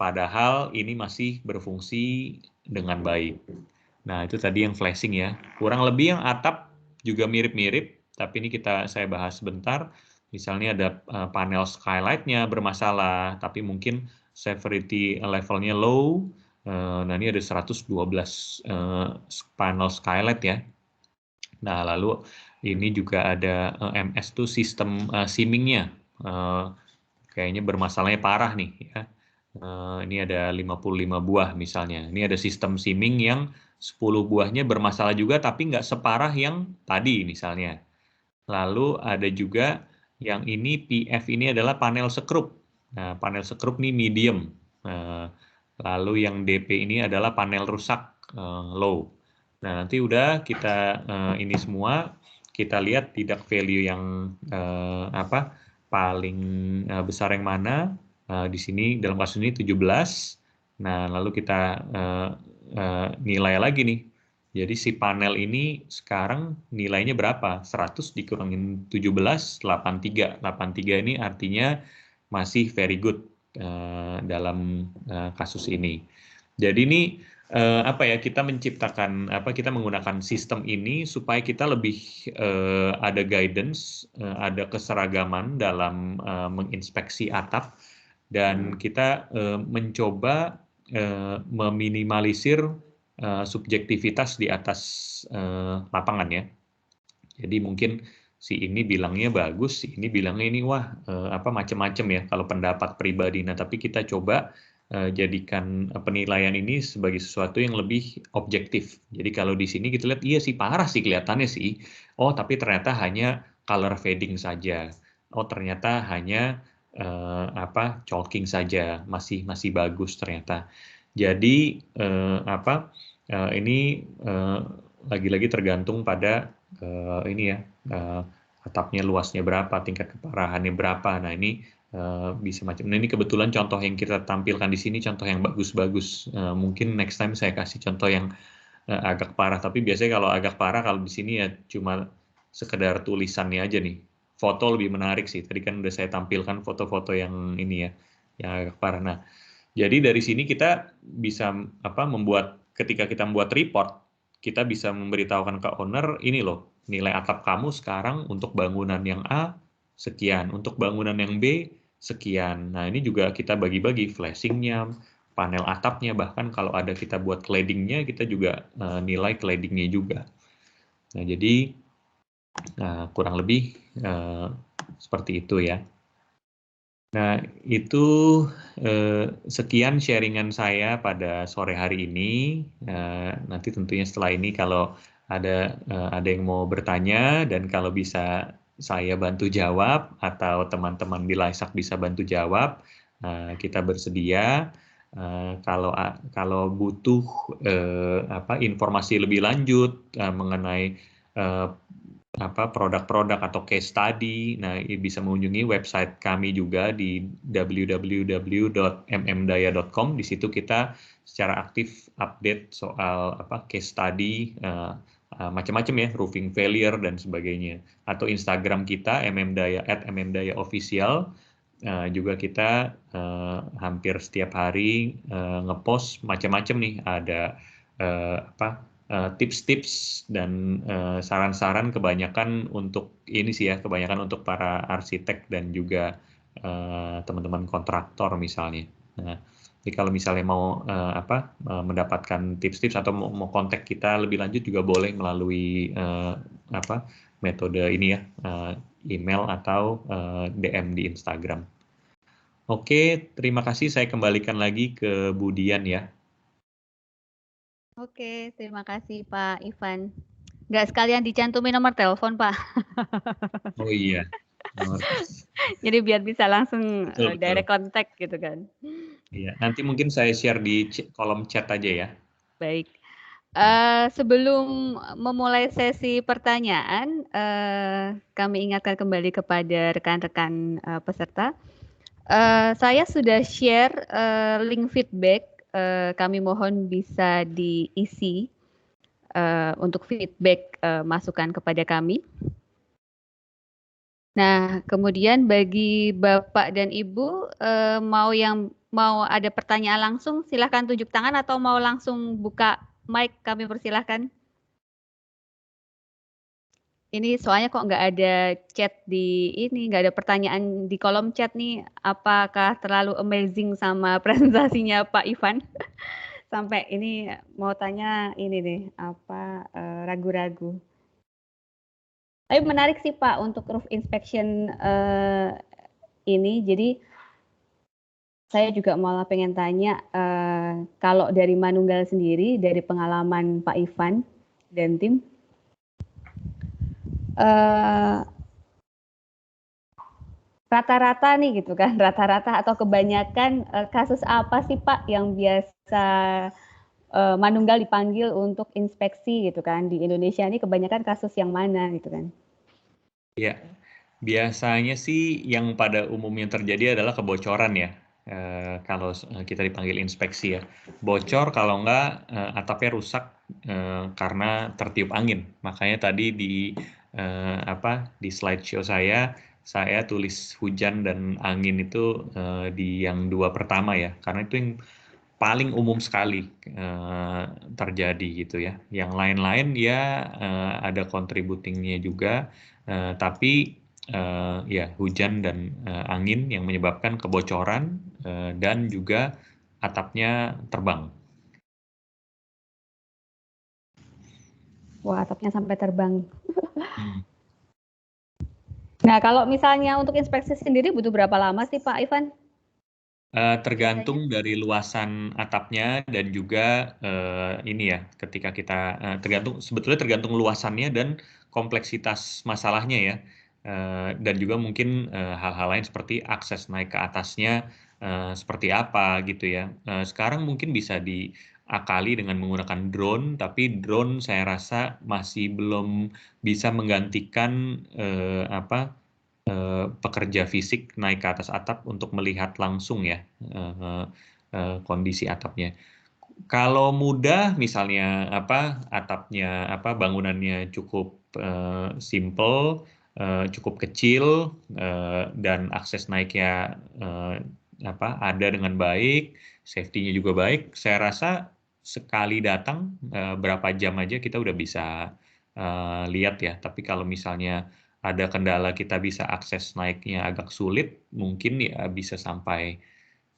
padahal ini masih berfungsi dengan baik. Nah, itu tadi yang flashing ya. Kurang lebih yang atap juga mirip-mirip, tapi ini saya bahas sebentar. Misalnya ada panel skylight-nya bermasalah, tapi mungkin severity levelnya low. Nah, ini ada 112 panel skylight ya. Nah, lalu ini juga ada MS tuh sistem simming-nya. Kayaknya bermasalahnya parah nih ya. Ini ada 55 buah misalnya. Ini ada sistem simming yang 10 buahnya bermasalah juga, tapi nggak separah yang tadi misalnya. Lalu ada juga yang ini PF ini adalah panel sekrup. Nah, panel sekrup ini medium. Lalu yang DP ini adalah panel rusak low. Nah, nanti udah kita ini semua kita lihat deduct value yang paling besar yang mana. Di sini dalam kasus ini 17. Nah, lalu kita nilai lagi nih. Jadi si panel ini sekarang nilainya berapa? 100 dikurangin 17, 83. 83 ini artinya masih very good dalam kasus ini. Jadi ini kita kita menggunakan sistem ini supaya kita lebih ada guidance, ada keseragaman dalam menginspeksi atap, dan kita mencoba meminimalisir subjektivitas di atas lapangan ya. Jadi mungkin si ini bilangnya bagus, si ini bilangnya ini wah macam-macam ya kalau pendapat pribadi. Nah, tapi kita coba jadikan penilaian ini sebagai sesuatu yang lebih objektif. Jadi kalau di sini kita lihat iya sih parah sih kelihatannya sih. Oh, tapi ternyata hanya color fading saja. Oh, ternyata hanya chalking saja, masih bagus ternyata. Jadi ini lagi-lagi tergantung pada ini ya atapnya luasnya berapa, tingkat keparahannya berapa. Nah, ini bisa macam. Nah, ini kebetulan contoh yang kita tampilkan di sini contoh yang bagus-bagus. Mungkin next time saya kasih contoh yang agak parah. Tapi biasanya kalau agak parah kalau di sini ya cuma sekedar tulisannya aja nih. Foto lebih menarik sih. Tadi kan udah saya tampilkan foto-foto yang ini ya, yang agak parah. Nah, jadi dari sini kita bisa ketika kita membuat report, kita bisa memberitahukan ke owner, ini loh, nilai atap kamu sekarang untuk bangunan yang A, sekian. Untuk bangunan yang B, sekian. Nah, ini juga kita bagi-bagi flashingnya, panel atapnya, bahkan kalau ada kita buat claddingnya, kita juga nilai claddingnya juga. Nah, jadi kurang lebih seperti itu ya. Nah, itu sekian sharingan saya pada sore hari ini. Nanti tentunya setelah ini kalau ada yang mau bertanya dan kalau bisa saya bantu jawab atau teman-teman di Laisak bisa bantu jawab, kita bersedia. Kalau butuh informasi lebih lanjut mengenai produk-produk atau case study, nah bisa mengunjungi website kami juga di www.mmdaya.com. Di situ kita secara aktif update soal case study macam-macam ya, roofing failure dan sebagainya. Atau Instagram kita mmdaya @mmdayaofficial. Juga kita hampir setiap hari ngepost macam-macam nih, ada tips-tips dan saran-saran kebanyakan untuk ini sih ya, kebanyakan untuk para arsitek dan juga teman-teman kontraktor misalnya. Nah, jadi kalau misalnya mau mendapatkan tips-tips atau mau kontak kita lebih lanjut juga boleh melalui metode ini ya, email atau DM di Instagram. Oke, terima kasih. Saya kembalikan lagi ke Budian ya. Oke, terima kasih Pak Ivan. Nggak sekalian dicantumin nomor telepon, Pak. Oh iya. Jadi biar bisa langsung Betul, betul. direct contact gitu kan. Iya, nanti mungkin saya share di kolom chat aja ya. Baik. Sebelum memulai sesi pertanyaan, kami ingatkan kembali kepada rekan-rekan peserta. Saya sudah share link feedback. Kami mohon bisa diisi untuk feedback masukan kepada kami. Nah, kemudian bagi Bapak dan Ibu mau ada pertanyaan langsung, silahkan tunjuk tangan atau mau langsung buka mic, kami persilahkan. Ini soalnya kok nggak ada chat di ini, nggak ada pertanyaan di kolom chat nih. Apakah terlalu amazing sama presentasinya Pak Ivan? Sampai ini mau tanya ini nih, ragu-ragu. Tapi menarik sih Pak untuk roof inspection ini. Jadi saya juga malah pengen tanya, kalau dari Manunggal sendiri, dari pengalaman Pak Ivan dan tim, rata-rata nih gitu kan, rata-rata atau kebanyakan kasus apa sih Pak yang biasa Manunggal dipanggil untuk inspeksi gitu kan, di Indonesia ini kebanyakan kasus yang mana gitu kan? Ya, biasanya sih yang pada umumnya terjadi adalah kebocoran ya. Kalau kita dipanggil inspeksi ya, bocor kalau enggak atapnya rusak karena tertiup angin. Makanya tadi di slideshow saya tulis hujan dan angin itu di yang dua pertama ya, karena itu yang paling umum sekali terjadi gitu ya. Yang lain-lain ya ada contributingnya juga, tapi ya hujan dan angin yang menyebabkan kebocoran dan juga atapnya terbang. Wah, atapnya sampai terbang. Nah, kalau misalnya untuk inspeksi sendiri butuh berapa lama sih Pak Ivan? Tergantung dari luasan atapnya dan juga ini ya, ketika kita sebetulnya tergantung luasannya dan kompleksitas masalahnya ya, dan juga mungkin hal-hal lain seperti akses naik ke atasnya seperti apa gitu ya. Sekarang mungkin bisa diakali dengan menggunakan drone, tapi drone saya rasa masih belum bisa menggantikan pekerja fisik naik ke atas atap untuk melihat langsung ya kondisi atapnya. Kalau mudah misalnya atapnya bangunannya cukup simple, cukup kecil dan akses naiknya ada dengan baik, safety-nya juga baik, saya rasa sekali datang berapa jam aja kita udah bisa lihat ya. Tapi kalau misalnya ada kendala kita bisa akses naiknya agak sulit, mungkin ya bisa sampai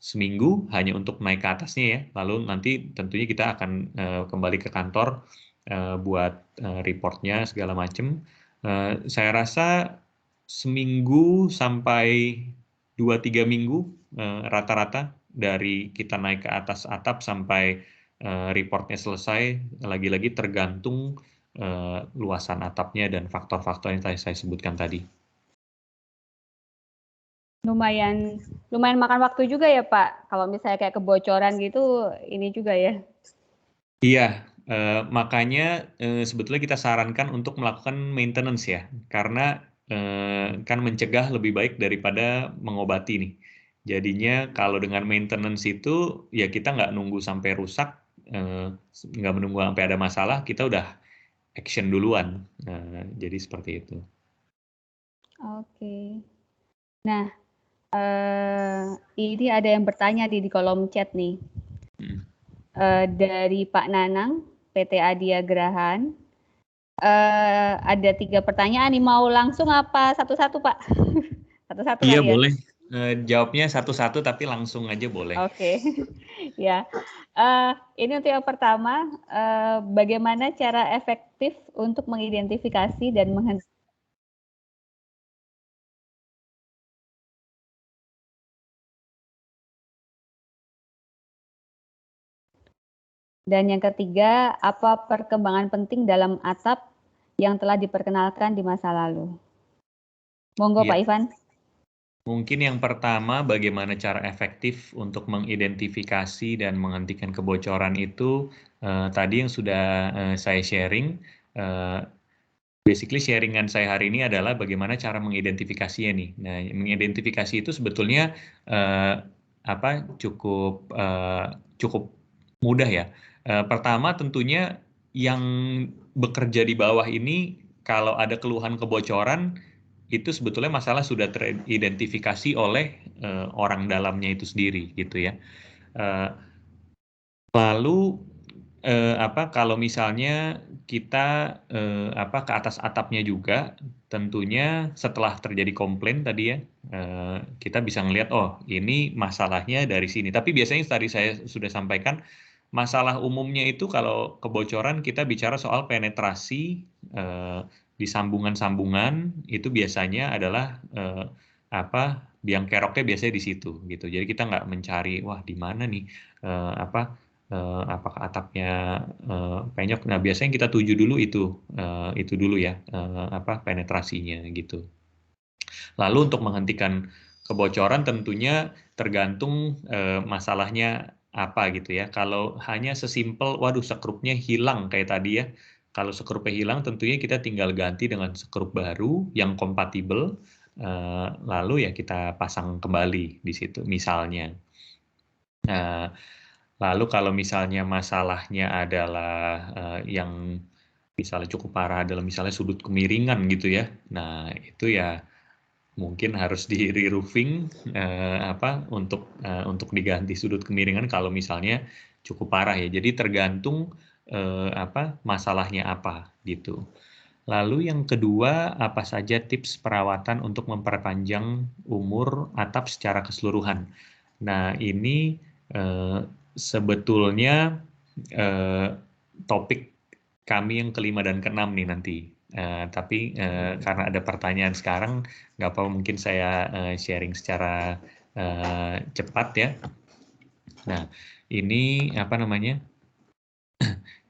seminggu hanya untuk naik ke atasnya ya. Lalu nanti tentunya kita akan kembali ke kantor buat reportnya segala macam. Saya rasa seminggu sampai 2-3 minggu rata-rata dari kita naik ke atas atap sampai reportnya selesai. Lagi-lagi tergantung luasan atapnya dan faktor-faktor yang tadi saya sebutkan tadi. Lumayan makan waktu juga ya Pak. Kalau misalnya kayak kebocoran gitu, ini juga ya. Iya, makanya sebetulnya kita sarankan untuk melakukan maintenance ya, karena kan mencegah lebih baik daripada mengobati nih. Jadinya kalau dengan maintenance itu ya kita nggak nunggu sampai rusak, nggak menunggu sampai ada masalah, kita udah action duluan. Jadi seperti itu. Oke. Nah, ini ada yang bertanya di kolom chat nih. Dari Pak Nanang, PT Adia Grahan. Ada 3 pertanyaan nih, mau langsung apa satu-satu Pak? Satu-satu Iya kali ya? boleh. Jawabnya satu-satu tapi langsung aja boleh. Oke. Ya. Ini untuk yang pertama, bagaimana cara efektif untuk mengidentifikasi dan dan yang ketiga, apa perkembangan penting dalam atap yang telah diperkenalkan di masa lalu? Monggo Iya. Pak Ivan. Mungkin yang pertama, bagaimana cara efektif untuk mengidentifikasi dan menghentikan kebocoran itu tadi yang sudah saya sharing. Basically sharingan saya hari ini adalah bagaimana cara mengidentifikasinya nih. Nah, mengidentifikasi itu sebetulnya cukup mudah ya. Pertama tentunya yang bekerja di bawah ini kalau ada keluhan kebocoran itu sebetulnya masalah sudah teridentifikasi oleh orang dalamnya itu sendiri gitu ya. Lalu kalau misalnya kita ke atas atapnya juga, tentunya setelah terjadi komplain tadi ya, kita bisa ngelihat oh ini masalahnya dari sini. Tapi biasanya tadi saya sudah sampaikan masalah umumnya itu kalau kebocoran kita bicara soal penetrasi di sambungan-sambungan itu biasanya adalah biang keroknya biasanya di situ gitu. Jadi kita nggak mencari wah di mana nih apakah atapnya penyok. Nah, biasanya kita tuju dulu itu dulu ya penetrasinya gitu. Lalu untuk menghentikan kebocoran tentunya tergantung masalahnya apa gitu ya. Kalau hanya sesimpel waduh sekrupnya hilang kayak tadi ya. Kalau sekrupnya hilang tentunya kita tinggal ganti dengan sekrup baru yang kompatibel lalu ya kita pasang kembali di situ misalnya. Lalu kalau misalnya masalahnya adalah yang misalnya cukup parah adalah misalnya sudut kemiringan gitu ya. Nah, itu ya mungkin harus di re-roofing untuk diganti sudut kemiringan kalau misalnya cukup parah ya. Jadi tergantung masalahnya apa gitu. Lalu yang kedua, apa saja tips perawatan untuk memperpanjang umur atap secara keseluruhan? Nah, ini sebetulnya topik kami yang kelima dan keenam nih nanti. Tapi karena ada pertanyaan sekarang, nggak apa mungkin saya sharing secara cepat ya. Nah, ini apa namanya?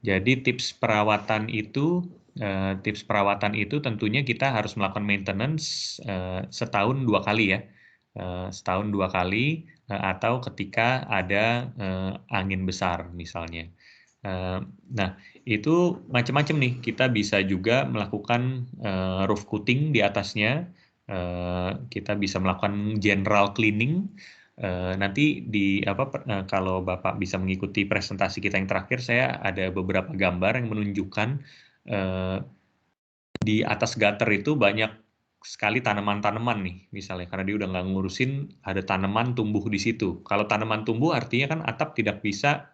Jadi tips perawatan itu tentunya kita harus melakukan maintenance setahun 2 kali ya. Setahun 2 kali atau ketika ada angin besar misalnya. Nah, itu macam-macam nih. Kita bisa juga melakukan roof coating di atasnya. Kita bisa melakukan general cleaning. Nanti kalau Bapak bisa mengikuti presentasi kita yang terakhir, saya ada beberapa gambar yang menunjukkan di atas gutter itu banyak sekali tanaman-tanaman nih, misalnya karena dia udah nggak ngurusin ada tanaman tumbuh di situ. Kalau tanaman tumbuh artinya kan atap tidak bisa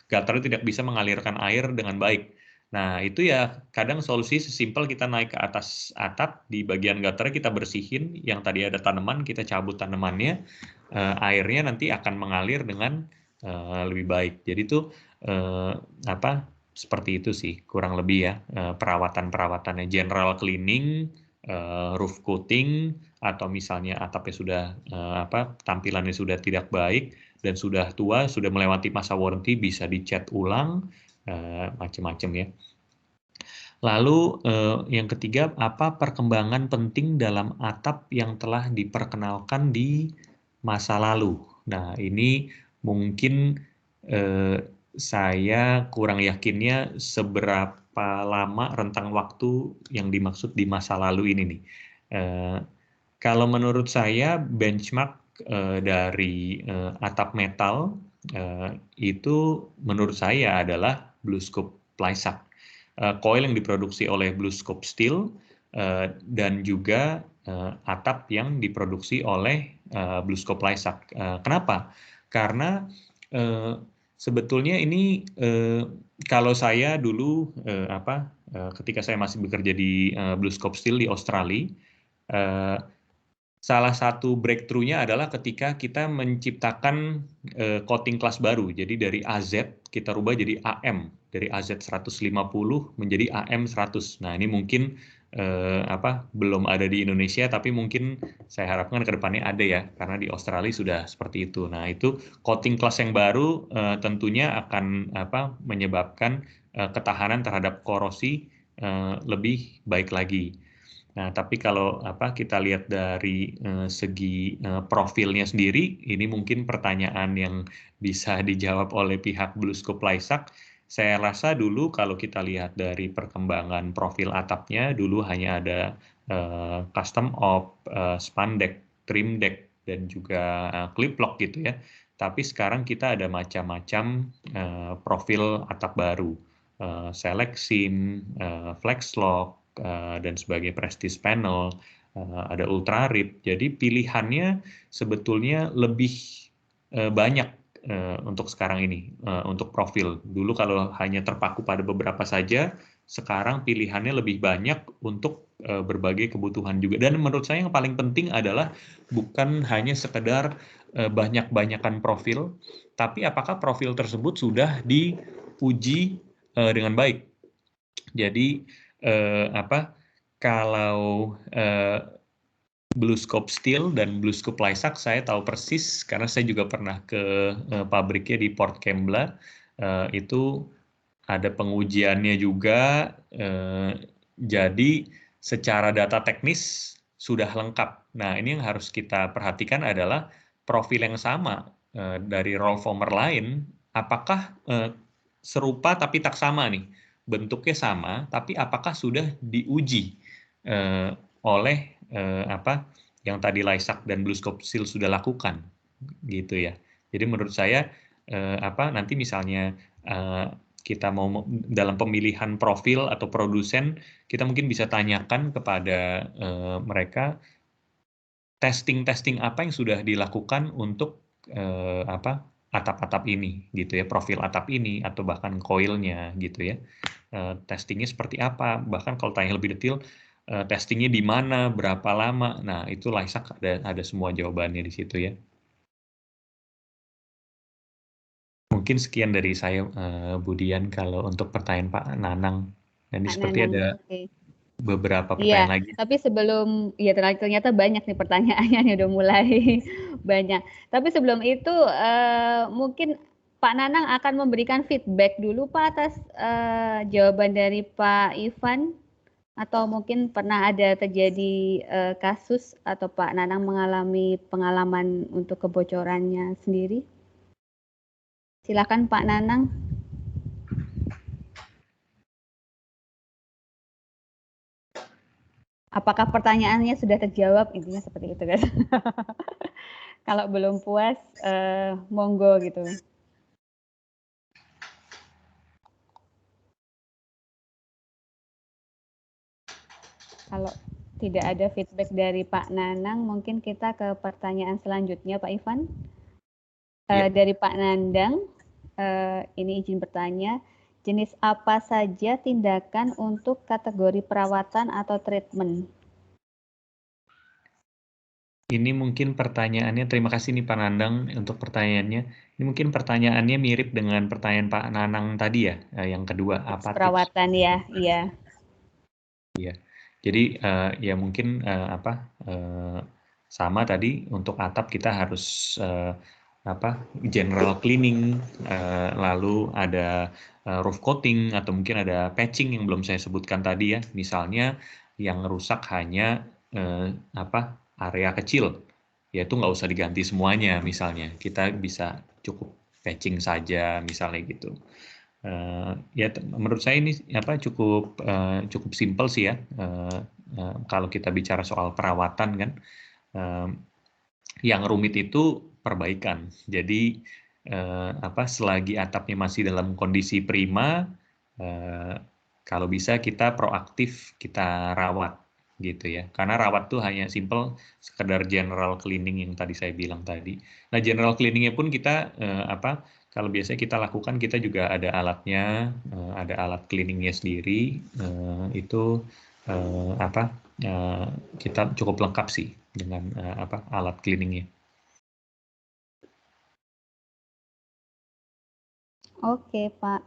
gutter tidak bisa mengalirkan air dengan baik. Nah, itu ya kadang solusi sesimpel kita naik ke atas atap, di bagian gutter kita bersihin, yang tadi ada tanaman, kita cabut tanamannya, airnya nanti akan mengalir dengan lebih baik. Jadi itu seperti itu sih, kurang lebih ya perawatan-perawatannya, general cleaning, roof coating, atau misalnya atapnya sudah tampilannya sudah tidak baik dan sudah tua, sudah melewati masa warranty, bisa dicat ulang, macam-macam ya. Lalu yang ketiga, apa perkembangan penting dalam atap yang telah diperkenalkan di masa lalu? Nah, ini mungkin saya kurang yakinnya seberapa lama rentang waktu yang dimaksud di masa lalu ini nih. Kalau menurut saya benchmark dari atap metal itu menurut saya adalah BlueScope Plysac. Coil yang diproduksi oleh BlueScope Steel dan juga atap yang diproduksi oleh BlueScope Plysac. Kenapa? Karena sebetulnya ini kalau saya dulu ketika saya masih bekerja di BlueScope Steel di Australia, salah satu breakthrough-nya adalah ketika kita menciptakan coating kelas baru. Jadi dari AZ kita rubah jadi AM, dari AZ 150 menjadi AM 100. Nah, ini mungkin belum ada di Indonesia, tapi mungkin saya harapkan ke depannya ada ya, karena di Australia sudah seperti itu. Nah, itu coating kelas yang baru tentunya akan menyebabkan ketahanan terhadap korosi lebih baik lagi. Nah, tapi kalau kita lihat dari segi profilnya sendiri, ini mungkin pertanyaan yang bisa dijawab oleh pihak BlueScope Laisak. Saya rasa dulu kalau kita lihat dari perkembangan profil atapnya, dulu hanya ada custom op, span deck, trim deck, dan juga clip lock gitu ya. Tapi sekarang kita ada macam-macam profil atap baru, select seam, flex lock, dan sebagai prestige panel, ada ultra rib. Jadi pilihannya sebetulnya lebih banyak untuk sekarang ini, untuk profil. Dulu kalau hanya terpaku pada beberapa saja, sekarang pilihannya lebih banyak untuk berbagai kebutuhan juga. Dan menurut saya yang paling penting adalah bukan hanya sekedar banyak-banyakan profil, tapi apakah profil tersebut sudah diuji dengan baik. Jadi kalau BlueScope Steel dan BlueScope Laisak saya tahu persis karena saya juga pernah ke pabriknya di Port Kembla. Itu ada pengujiannya juga. Jadi secara data teknis sudah lengkap. Nah, ini yang harus kita perhatikan adalah profil yang sama dari roll former lain, apakah serupa tapi tak sama nih. Bentuknya sama, tapi apakah sudah diuji oleh yang tadi Laisak dan BlueScope Steel sudah lakukan, gitu ya. Jadi menurut saya nanti misalnya kita mau dalam pemilihan profil atau produsen, kita mungkin bisa tanyakan kepada mereka testing apa yang sudah dilakukan untuk atap-atap ini gitu ya, profil atap ini atau bahkan koilnya gitu ya. Testingnya seperti apa, bahkan kalau tanya lebih detail testingnya di mana, berapa lama. Nah, itu Laisak ada semua jawabannya di situ ya. Mungkin sekian dari saya, Budian, kalau untuk pertanyaan Pak Nanang. Dan ini seperti ada beberapa pertanyaan lagi. Tapi sebelum, ya ternyata banyak nih pertanyaannya nih, udah mulai banyak. Tapi sebelum itu mungkin Pak Nanang akan memberikan feedback dulu Pak atas jawaban dari Pak Ivan, atau mungkin pernah ada terjadi kasus atau Pak Nanang mengalami pengalaman untuk kebocorannya sendiri. Silakan Pak Nanang. Apakah pertanyaannya sudah terjawab? Intinya seperti itu kan. Kalau belum puas, monggo gitu. Kalau tidak ada feedback dari Pak Nanang, mungkin kita ke pertanyaan selanjutnya Pak Ivan. Dari Pak Nandang, ini izin bertanya, jenis apa saja tindakan untuk kategori perawatan atau treatment? Ini mungkin pertanyaannya, terima kasih nih Pak Nandang untuk pertanyaannya. Ini mungkin pertanyaannya mirip dengan pertanyaan Pak Nanang tadi ya, yang kedua, apa perawatan tips? Ya, iya. Iya, jadi ya mungkin sama tadi untuk atap kita harus general cleaning, lalu ada roof coating atau mungkin ada patching yang belum saya sebutkan tadi ya. Misalnya yang rusak hanya area kecil, yaitu nggak usah diganti semuanya misalnya. Kita bisa cukup patching saja misalnya gitu. Ya menurut saya ini cukup simpel sih ya. Kalau kita bicara soal perawatan kan, yang rumit itu perbaikan. Jadi selagi atapnya masih dalam kondisi prima, kalau bisa kita proaktif, kita rawat gitu ya. Karena rawat tuh hanya simple sekedar general cleaning yang tadi saya bilang tadi. Nah, general cleaningnya pun kita kalau biasanya kita lakukan, kita juga ada alatnya, ada alat cleaningnya sendiri. Itu kita cukup lengkap sih dengan alat cleaningnya. Oke Pak.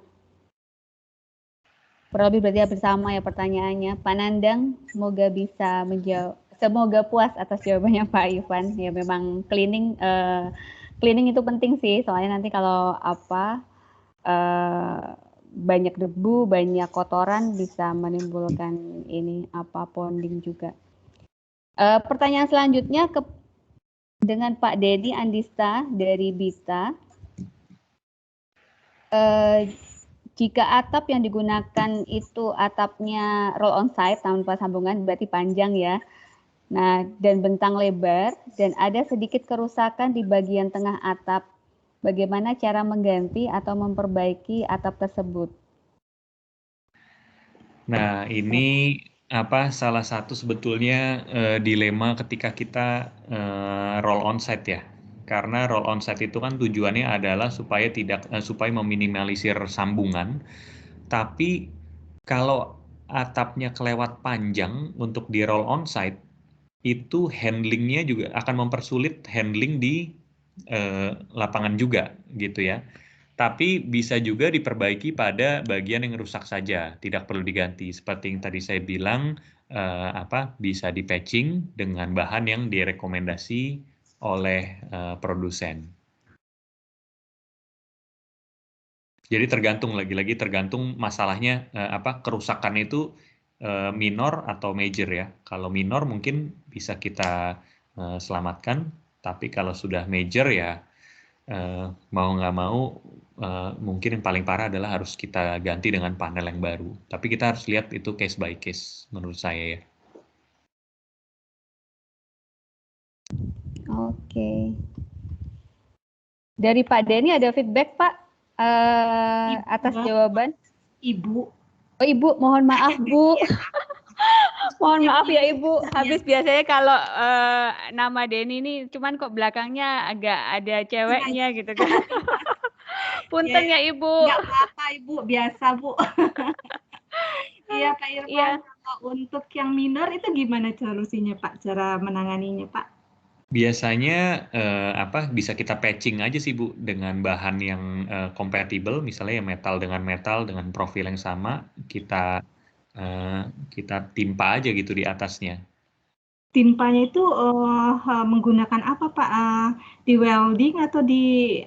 Kurang lebih berarti hampir sama ya pertanyaannya. Pak Nandang, semoga bisa menjawab. Semoga puas atas jawabannya Pak Ivan. Ya memang cleaning itu penting sih, soalnya nanti kalau banyak debu, banyak kotoran bisa menimbulkan bonding juga. Pertanyaan selanjutnya dengan Pak Dedi Andista dari BITA. Jika atap yang digunakan itu atapnya roll on site tanpa sambungan, berarti panjang ya. Nah, dan bentang lebar, dan ada sedikit kerusakan di bagian tengah atap. Bagaimana cara mengganti atau memperbaiki atap tersebut? Nah, ini salah satu sebetulnya dilema ketika kita roll onsite ya. Karena roll onsite itu kan tujuannya adalah supaya meminimalisir sambungan. Tapi kalau atapnya kelewat panjang untuk di roll onsite, itu handlingnya juga akan mempersulit handling di lapangan juga gitu ya. Tapi bisa juga diperbaiki pada bagian yang rusak saja, tidak perlu diganti. Seperti yang tadi saya bilang, bisa di-patching dengan bahan yang direkomendasi oleh produsen. Jadi lagi-lagi tergantung masalahnya kerusakan itu minor atau major ya. Kalau minor mungkin bisa kita selamatkan, tapi kalau sudah major ya mau nggak mau mungkin yang paling parah adalah harus kita ganti dengan panel yang baru. Tapi kita harus lihat itu case by case menurut saya ya. Oke. Dari Pak Denny ada feedback Pak atas jawaban? Ibu. Oh Ibu, mohon maaf Bu. Mohon maaf ya Ibu. Habis biasanya kalau nama Denny ini cuman kok belakangnya agak ada ceweknya gitu kan. Punten ya Ibu. Nggak apa-apa Ibu, biasa Bu. Iya Pak Irfan, Iya. kalau untuk yang minor itu gimana solusinya Pak, cara menanganinya Pak? Biasanya bisa kita patching aja sih Bu dengan bahan yang compatible, misalnya ya metal dengan profil yang sama, kita timpa aja gitu di atasnya. Timpanya itu menggunakan apa Pak? Di welding atau di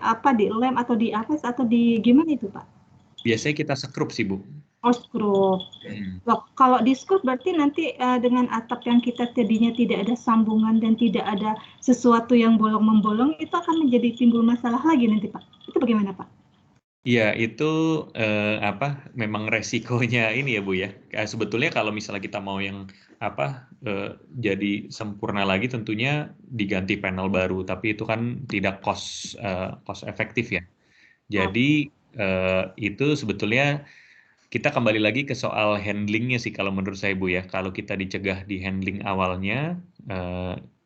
lem atau di apa atau di gimana itu Pak? Biasanya kita sekrup sih Bu. Oh, skrup. Loh, kalau di skrup berarti nanti dengan atap yang kita tadinya tidak ada sambungan dan tidak ada sesuatu yang bolong-membolong, itu akan menjadi timbul masalah lagi nanti Pak. Itu bagaimana Pak? Iya, itu memang resikonya ini ya Bu ya. Sebetulnya kalau misalnya kita mau yang jadi sempurna lagi, tentunya diganti panel baru. Tapi itu kan tidak cost efektif ya. Jadi itu sebetulnya kita kembali lagi ke soal handlingnya sih kalau menurut saya Bu ya. Kalau kita dicegah di handling awalnya,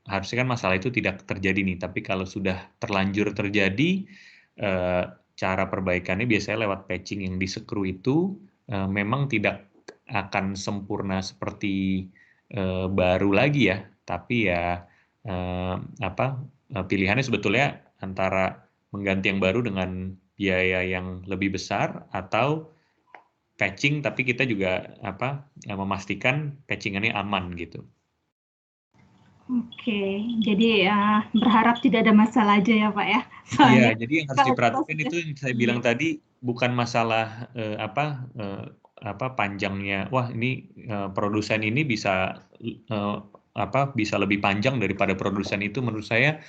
harusnya kan masalah itu tidak terjadi nih. Tapi kalau sudah terlanjur terjadi, cara perbaikannya biasanya lewat patching yang di-screw itu memang tidak akan sempurna seperti baru lagi ya. Tapi ya pilihannya sebetulnya antara mengganti yang baru dengan biaya yang lebih besar atau patching tapi kita juga memastikan patchingannya aman gitu. Oke, jadi berharap tidak ada masalah aja ya Pak ya. Iya, jadi yang harus diperhatikan itu yang saya bilang tadi bukan masalah panjangnya. Wah, ini produsen ini bisa bisa lebih panjang daripada produsen itu. Menurut saya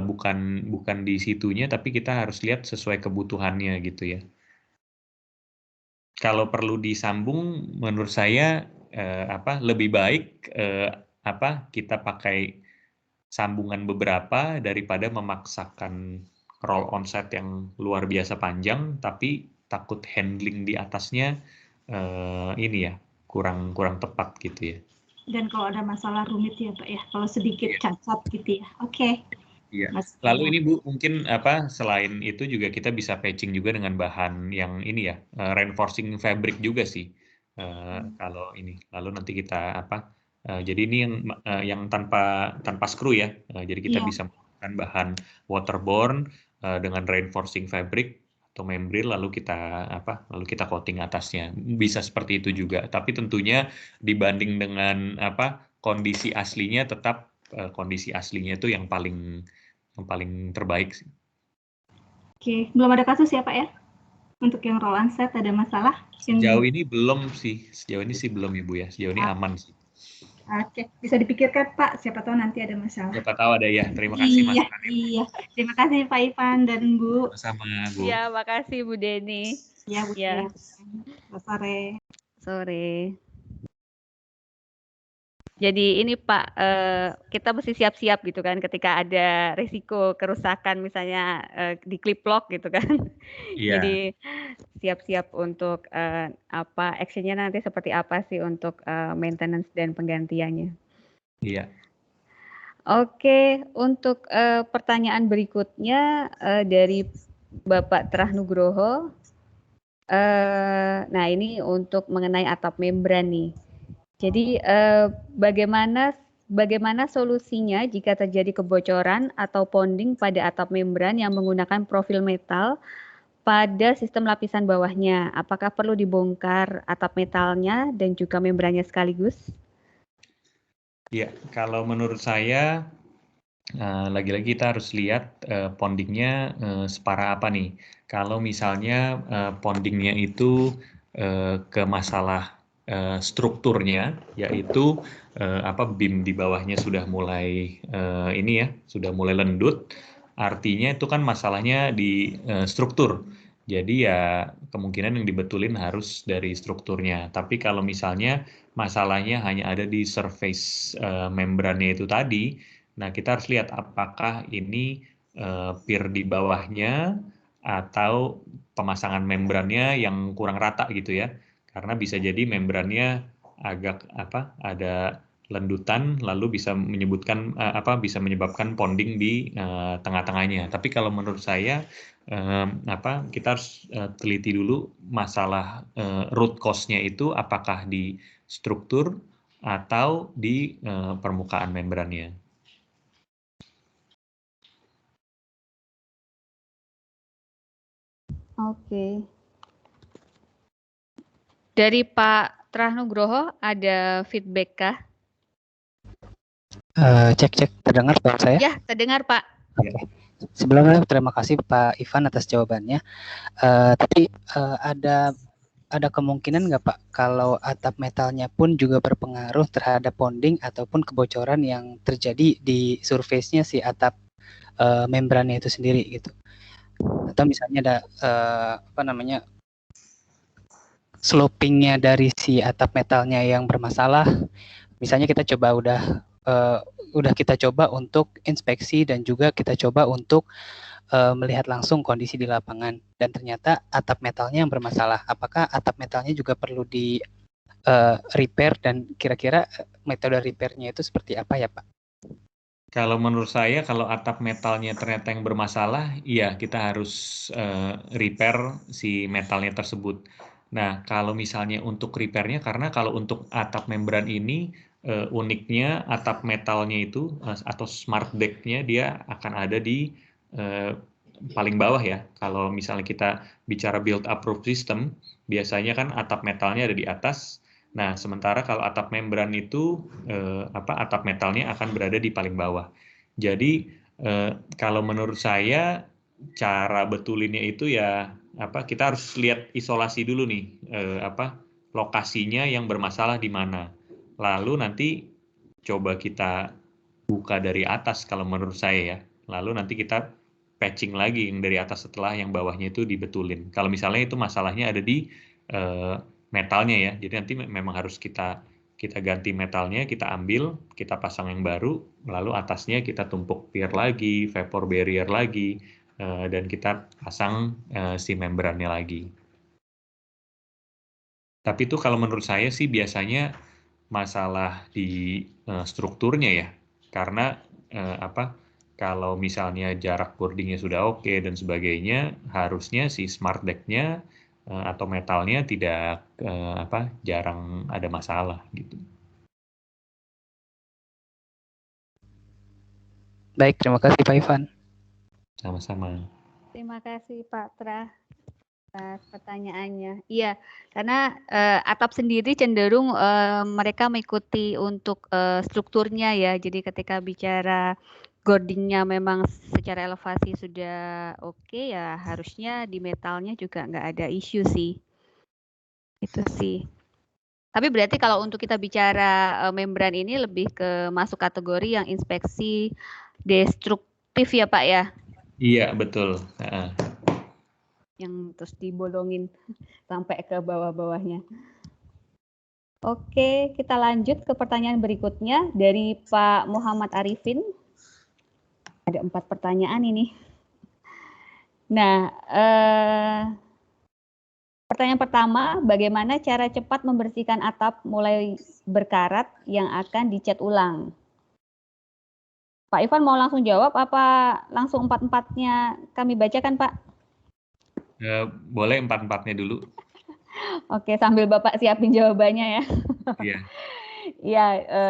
bukan di situnya, tapi kita harus lihat sesuai kebutuhannya gitu ya. Kalau perlu disambung, menurut saya lebih baik kita pakai sambungan beberapa daripada memaksakan roll onsite yang luar biasa panjang, tapi takut handling di atasnya kurang tepat gitu ya. Dan kalau ada masalah rumit ya Pak ya, kalau sedikit cacat gitu ya. Oke. Iya. Lalu ini Bu, mungkin selain itu juga kita bisa patching juga dengan bahan yang ini ya, reinforcing fabric juga sih. Kalau ini. Lalu nanti kita jadi ini yang tanpa screw ya. Jadi kita bisa menggunakan bahan waterborne dengan reinforcing fabric atau membrane lalu kita coating atasnya. Bisa seperti itu juga. Tapi tentunya dibanding dengan kondisi aslinya tetap kondisi aslinya itu yang paling terbaik sih. Oke, belum ada kasus ya Pak ya? Untuk yang roll onsite ada masalah? Sejauh ini belum sih. Sejauh ini sih belum Ibu ya. Sejauh ini aman sih. Oke, bisa dipikirkan Pak, siapa tahu nanti ada masalah. Siapa tahu ada ya. Terima kasih Mas. Iya. Terima kasih Pak Ivan dan Bu. Sama Bu. Ya, makasih Bu Deni. Ya, Bu. Ya. Selamat sore. Sore. Jadi ini Pak, kita mesti siap-siap gitu kan ketika ada risiko kerusakan misalnya di clip lock gitu kan. Iya. Jadi siap-siap untuk apa actionnya nanti seperti apa sih untuk maintenance dan penggantiannya. Iya. Oke, untuk pertanyaan berikutnya dari Bapak Trah Nugroho. Nah ini untuk mengenai atap membran nih. Jadi bagaimana solusinya jika terjadi kebocoran atau ponding pada atap membran yang menggunakan profil metal pada sistem lapisan bawahnya? Apakah perlu dibongkar atap metalnya dan juga membrannya sekaligus? Ya, kalau menurut saya lagi-lagi kita harus lihat pondingnya separah apa nih. Kalau misalnya pondingnya itu ke masalah strukturnya, yaitu beam di bawahnya sudah mulai sudah mulai lendut, artinya itu kan masalahnya di struktur. Jadi ya kemungkinan yang dibetulin harus dari strukturnya. Tapi kalau misalnya masalahnya hanya ada di surface membrannya itu tadi, nah kita harus lihat apakah ini pier di bawahnya atau pemasangan membrannya yang kurang rata gitu ya. Karena bisa jadi membrannya agak ada lendutan lalu bisa menyebabkan ponding di tengah-tengahnya. Tapi kalau menurut saya kita harus teliti dulu masalah root cause-nya itu apakah di struktur atau di permukaan membrannya. Oke. Dari Pak Trah Nugroho ada feedback kah? Cek terdengar suara saya? Ya, terdengar Pak. Oke. Sebelumnya terima kasih Pak Ivan atas jawabannya. Tapi ada kemungkinan nggak Pak kalau atap metalnya pun juga berpengaruh terhadap ponding ataupun kebocoran yang terjadi di surface-nya si atap membrannya itu sendiri gitu? Atau misalnya ada slopingnya dari si atap metalnya yang bermasalah, misalnya kita udah kita coba untuk inspeksi dan juga kita coba untuk melihat langsung kondisi di lapangan dan ternyata atap metalnya yang bermasalah. Apakah atap metalnya juga perlu di repair dan kira-kira metode repairnya itu seperti apa ya Pak? Kalau menurut saya, kalau atap metalnya ternyata yang bermasalah, iya kita harus repair si metalnya tersebut. Nah, kalau misalnya untuk repairnya, karena kalau untuk atap membran ini, uniknya atap metalnya itu, atau smart deck-nya dia akan ada di paling bawah ya. Kalau misalnya kita bicara build up roof system, biasanya kan atap metalnya ada di atas. Nah, sementara kalau atap membran itu atap metalnya akan berada di paling bawah. Jadi kalau menurut saya cara betulinnya itu ya kita harus lihat isolasi dulu nih lokasinya yang bermasalah di mana. Lalu nanti coba kita buka dari atas kalau menurut saya ya. Lalu nanti kita patching lagi yang dari atas setelah yang bawahnya itu dibetulin. Kalau misalnya itu masalahnya ada di metalnya ya, jadi nanti memang harus kita ganti metalnya, kita ambil, kita pasang yang baru, lalu atasnya kita tumpuk pier lagi, vapor barrier lagi, dan kita pasang si membrannya lagi. Tapi itu kalau menurut saya sih biasanya masalah di strukturnya ya, karena kalau misalnya jarak boardingnya sudah oke dan sebagainya, harusnya si smart deck-nya atau metalnya tidak jarang ada masalah gitu. Baik, terima kasih Pak Ivan. Sama-sama. Terima kasih Pak Trah atas pertanyaannya. Iya, karena atap sendiri cenderung mereka mengikuti untuk strukturnya ya. Jadi ketika bicara gordingnya memang secara elevasi sudah oke ya, harusnya di metalnya juga nggak ada isu sih. Itu sih. Tapi berarti kalau untuk kita bicara membran ini lebih ke masuk kategori yang inspeksi destruktif ya Pak ya? Iya, betul. Yang terus dibolongin sampai ke bawah-bawahnya. Oke, kita lanjut ke pertanyaan berikutnya dari Pak Muhammad Arifin. Ada 4 pertanyaan ini. Nah, pertanyaan pertama, bagaimana cara cepat membersihkan atap mulai berkarat yang akan dicat ulang? Pak Ivan mau langsung jawab apa langsung 4-4-nya kami bacakan, Pak? Boleh 4-4-nya dulu. Oke, sambil Bapak siapin jawabannya ya. Iya. Ya,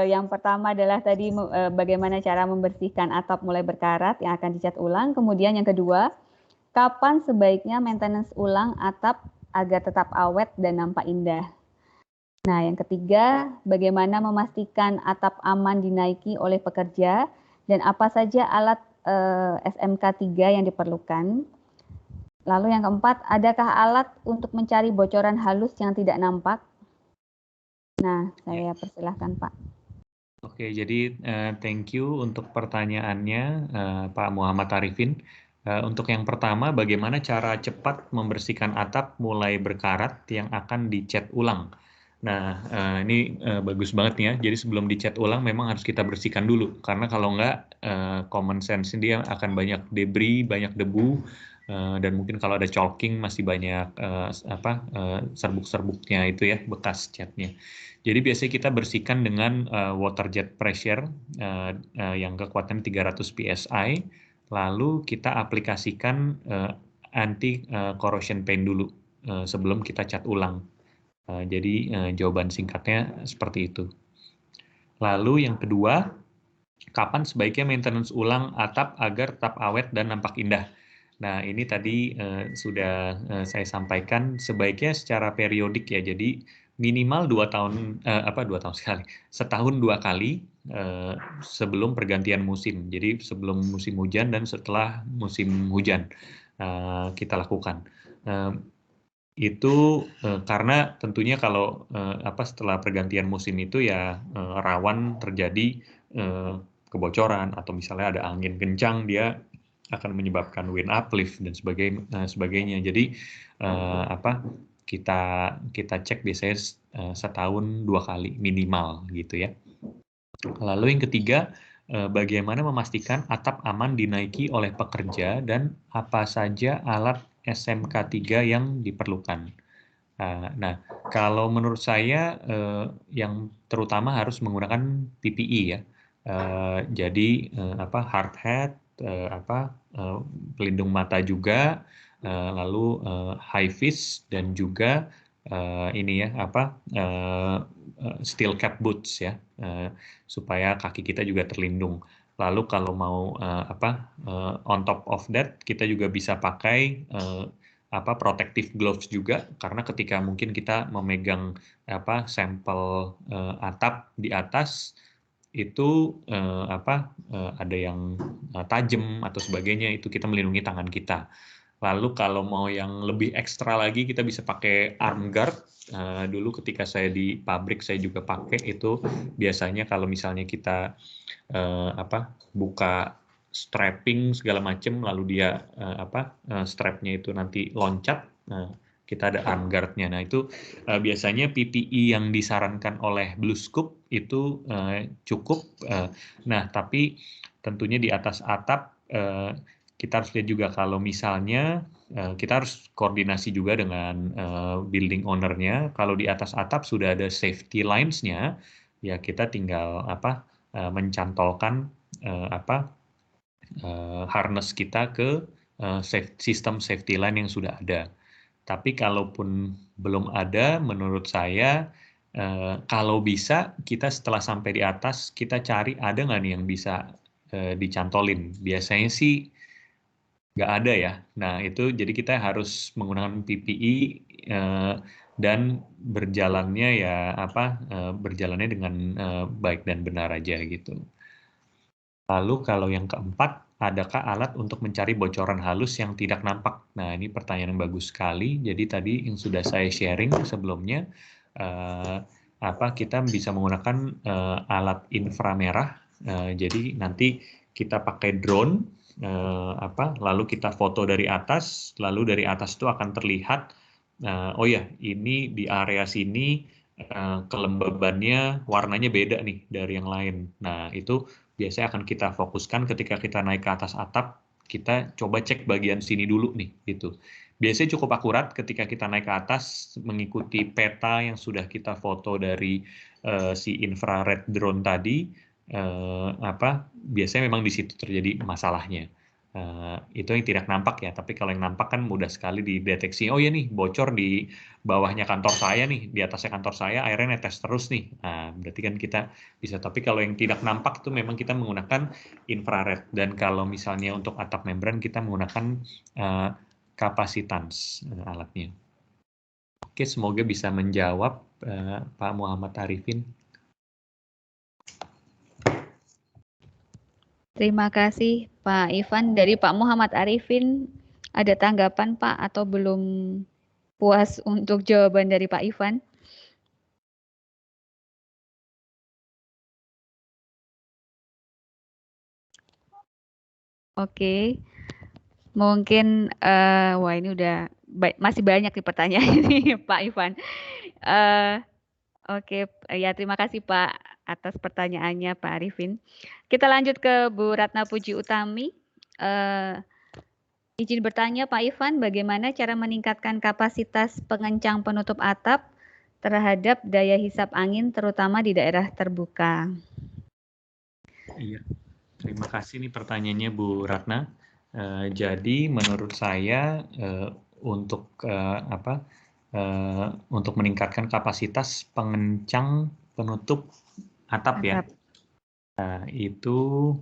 yang pertama adalah tadi bagaimana cara membersihkan atap mulai berkarat yang akan dicat ulang. Kemudian yang kedua, kapan sebaiknya maintenance ulang atap agar tetap awet dan nampak indah. Nah, yang ketiga, bagaimana memastikan atap aman dinaiki oleh pekerja dan apa saja alat SMK 3 yang diperlukan. Lalu yang keempat, adakah alat untuk mencari bocoran halus yang tidak nampak? Nah, saya persilahkan Pak. Oke, jadi thank you untuk pertanyaannya Pak Muhammad Arifin. Untuk yang pertama, bagaimana cara cepat membersihkan atap mulai berkarat yang akan dicat ulang? Nah, ini bagus banget ya. Jadi sebelum dicat ulang memang harus kita bersihkan dulu. Karena kalau nggak, common sense dia akan banyak debris, banyak debu, dan mungkin kalau ada chalking masih banyak serbuk-serbuknya itu ya, bekas catnya. Jadi biasanya kita bersihkan dengan water jet pressure yang kekuatan 300 psi, lalu kita aplikasikan anti corrosion paint dulu sebelum kita cat ulang. Jadi jawaban singkatnya seperti itu. Lalu yang kedua, kapan sebaiknya maintenance ulang atap agar tetap awet dan nampak indah? Nah, ini tadi sudah saya sampaikan sebaiknya secara periodik ya. Jadi minimal 2 tahun sekali, setahun 2 kali sebelum pergantian musim. Jadi sebelum musim hujan dan setelah musim hujan kita lakukan. Itu karena tentunya kalau setelah pergantian musim itu ya rawan terjadi kebocoran atau misalnya ada angin kencang, dia akan menyebabkan wind uplift dan sebagainya. Jadi kita cek biasanya setahun 2 kali minimal gitu ya. Lalu yang ketiga, bagaimana memastikan atap aman dinaiki oleh pekerja dan apa saja alat SMK 3 yang diperlukan. Nah, kalau menurut saya yang terutama harus menggunakan PPE ya. Jadi hard hat, pelindung mata juga, lalu high vis dan juga steel cap boots ya, supaya kaki kita juga terlindung. Lalu kalau mau on top of that kita juga bisa pakai protective gloves juga, karena ketika mungkin kita memegang sampel atap di atas itu ada yang tajam atau sebagainya, itu kita melindungi tangan kita. Lalu kalau mau yang lebih ekstra lagi kita bisa pakai arm guard. Dulu ketika saya di pabrik saya juga pakai itu. Biasanya kalau misalnya kita buka strapping segala macam, lalu dia strapnya itu nanti loncat, kita ada arm guard-nya. Nah itu biasanya PPE yang disarankan oleh Blue Scoop itu cukup. Nah tapi tentunya di atas atap kita harus lihat juga kalau misalnya kita harus koordinasi juga dengan building owner-nya. Kalau di atas atap sudah ada safety lines-nya, ya kita tinggal mencantolkan harness kita ke sistem safety line yang sudah ada. Tapi kalaupun belum ada, menurut saya kalau bisa kita setelah sampai di atas kita cari ada nggak nih yang bisa dicantolin. Biasanya sih nggak ada ya. Nah itu jadi kita harus menggunakan PPE dan berjalannya berjalannya dengan baik dan benar aja gitu. Lalu kalau yang keempat, adakah alat untuk mencari bocoran halus yang tidak nampak? Nah, ini pertanyaan yang bagus sekali. Jadi tadi yang sudah saya sharing sebelumnya, kita bisa menggunakan alat inframerah. Jadi nanti kita pakai drone, lalu kita foto dari atas, lalu dari atas itu akan terlihat, oh ya, ini di area sini kelembabannya warnanya beda nih dari yang lain. Nah, itu biasanya akan kita fokuskan ketika kita naik ke atas atap, kita coba cek bagian sini dulu nih, gitu. Biasanya cukup akurat ketika kita naik ke atas mengikuti peta yang sudah kita foto dari si infrared drone tadi, biasanya memang di situ terjadi masalahnya. Itu yang tidak nampak ya, tapi kalau yang nampak kan mudah sekali dideteksi. Oh ya nih, bocor di bawahnya kantor saya nih, di atasnya kantor saya airnya netes terus nih. Nah, berarti kan kita bisa. Tapi kalau yang tidak nampak itu memang kita menggunakan infrared. Dan kalau misalnya untuk atap membran kita menggunakan kapasitans alatnya. Oke, semoga bisa menjawab Pak Muhammad Arifin. Terima kasih Pak Ivan. Dari Pak Muhammad Arifin, ada tanggapan Pak atau belum puas untuk jawaban dari Pak Ivan? Oke, mungkin wah ini udah masih banyak nih pertanyaan ini Pak Ivan. Oke, ya terima kasih Pak atas pertanyaannya Pak Arifin. Kita lanjut ke Bu Ratna Puji Utami. Izin bertanya Pak Ivan, bagaimana cara meningkatkan kapasitas pengencang penutup atap terhadap daya hisap angin terutama di daerah terbuka? Iya, terima kasih nih pertanyaannya Bu Ratna. Jadi menurut saya untuk untuk meningkatkan kapasitas pengencang penutup atap ya, itu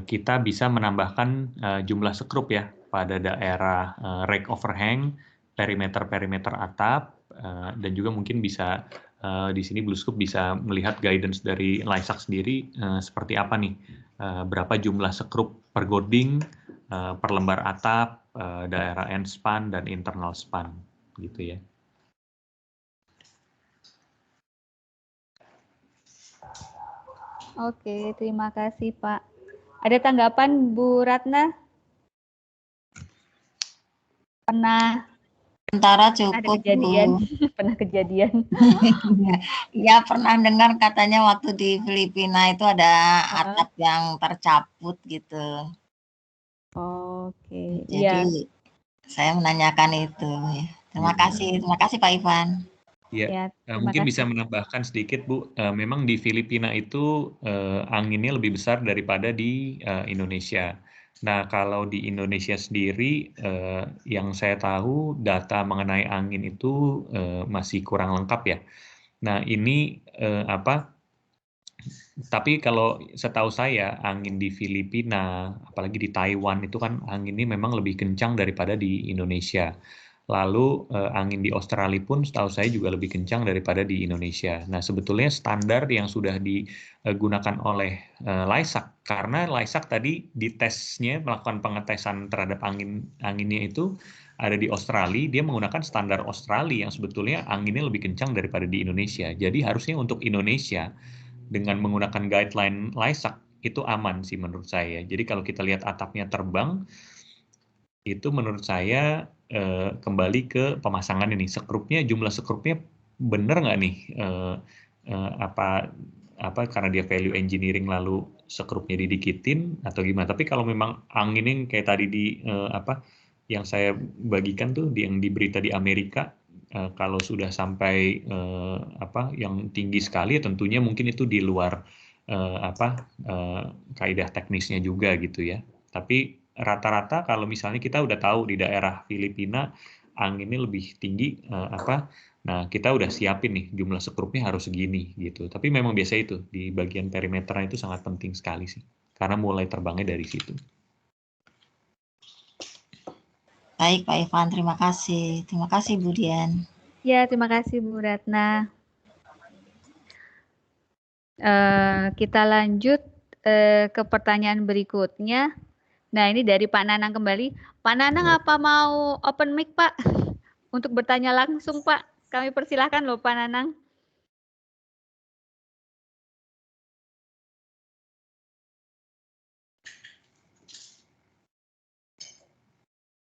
kita bisa menambahkan jumlah sekrup ya pada daerah rake overhang, perimeter atap, dan juga mungkin bisa di sini BlueScope bisa melihat guidance dari Lysac sendiri seperti apa nih, berapa jumlah sekrup per gording, per lembar atap, daerah end span dan internal span gitu ya. Oke, terima kasih Pak. Ada tanggapan Bu Ratna? Pernah sementara cukup ada kejadian, pernah kejadian. Ya pernah dengar katanya waktu di Filipina itu ada atap yang tercaput gitu. Oke, jadi saya menanyakan itu. Terima kasih Pak Ivan. Ya, mungkin bisa menambahkan sedikit Bu, memang di Filipina itu anginnya lebih besar daripada di Indonesia. Nah, kalau di Indonesia sendiri, yang saya tahu data mengenai angin itu masih kurang lengkap ya. Nah, ini tapi kalau setahu saya angin di Filipina, apalagi di Taiwan itu kan anginnya memang lebih kencang daripada di Indonesia. Lalu angin di Australia pun setahu saya juga lebih kencang daripada di Indonesia. Nah, sebetulnya standar yang sudah digunakan oleh Lysac, karena Lysac tadi di tesnya melakukan pengetesan terhadap anginnya itu ada di Australia, dia menggunakan standar Australia yang sebetulnya anginnya lebih kencang daripada di Indonesia. Jadi harusnya untuk Indonesia dengan menggunakan guideline Lysac itu aman sih menurut saya. Jadi kalau kita lihat atapnya terbang, itu menurut saya kembali ke pemasangan ini, sekrupnya, jumlah sekrupnya benar nggak nih, karena dia value engineering lalu sekrupnya didikitin atau gimana. Tapi kalau memang anginnya kayak tadi di yang saya bagikan tuh yang di berita di Amerika, kalau sudah sampai yang tinggi sekali, tentunya mungkin itu di luar kaidah teknisnya juga gitu ya. Tapi rata-rata kalau misalnya kita udah tahu di daerah Filipina anginnya lebih tinggi nah kita udah siapin nih jumlah sekrupnya harus segini gitu. Tapi memang biasa itu di bagian perimeternya itu sangat penting sekali sih karena mulai terbangnya dari situ. Baik Pak Ivan, terima kasih. Terima kasih Bu Dian. Ya, terima kasih Bu Ratna. Kita lanjut ke pertanyaan berikutnya. Nah, ini dari Pak Nanang kembali. Pak Nanang apa mau open mic Pak? Untuk bertanya langsung Pak. Kami persilahkan loh Pak Nanang.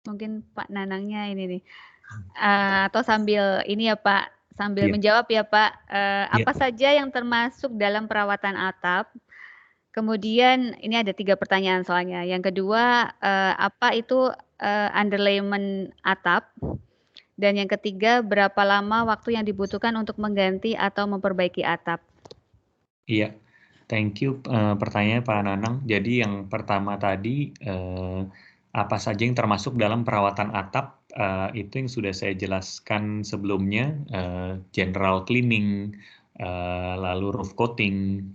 Mungkin Pak Nanangnya ini nih. Atau sambil ini ya Pak, sambil Iya. menjawab ya Pak, Iya. apa saja yang termasuk dalam perawatan atap? Kemudian ini ada 3 pertanyaan soalnya. Yang kedua, apa itu, underlayment atap? Dan yang ketiga, berapa lama waktu yang dibutuhkan untuk mengganti atau memperbaiki atap? Iya, thank you pertanyaannya Pak Nanang. Jadi yang pertama tadi, apa saja yang termasuk dalam perawatan atap, itu yang sudah saya jelaskan sebelumnya, general cleaning, lalu roof coating,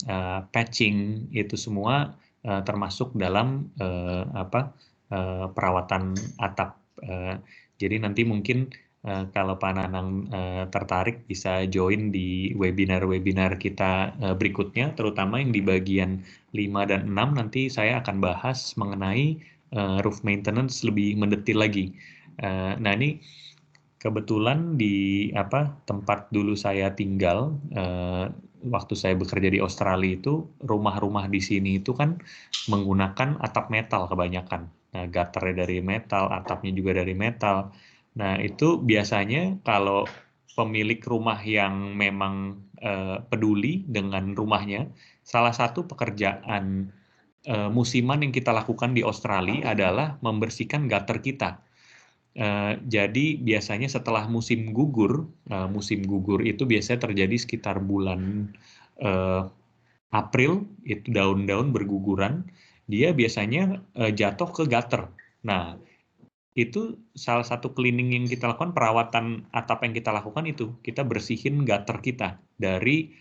patching, itu semua termasuk dalam perawatan atap. Jadi nanti mungkin kalau Pak Nanang tertarik bisa join di webinar-webinar kita berikutnya, terutama yang di bagian 5 dan 6 nanti saya akan bahas mengenai roof maintenance lebih mendetil lagi. Nah ini kebetulan di tempat dulu saya tinggal, waktu saya bekerja di Australia itu, rumah-rumah di sini itu kan menggunakan atap metal kebanyakan. Nah, gutter-nya dari metal, atapnya juga dari metal. Nah, itu biasanya kalau pemilik rumah yang memang peduli dengan rumahnya, salah satu pekerjaan musiman yang kita lakukan di Australia adalah membersihkan gutter kita. Jadi biasanya setelah musim gugur itu biasanya terjadi sekitar bulan April, itu daun-daun berguguran, dia biasanya jatuh ke gutter. Nah, itu salah satu cleaning yang kita lakukan, perawatan atap yang kita lakukan itu, kita bersihin gutter kita dari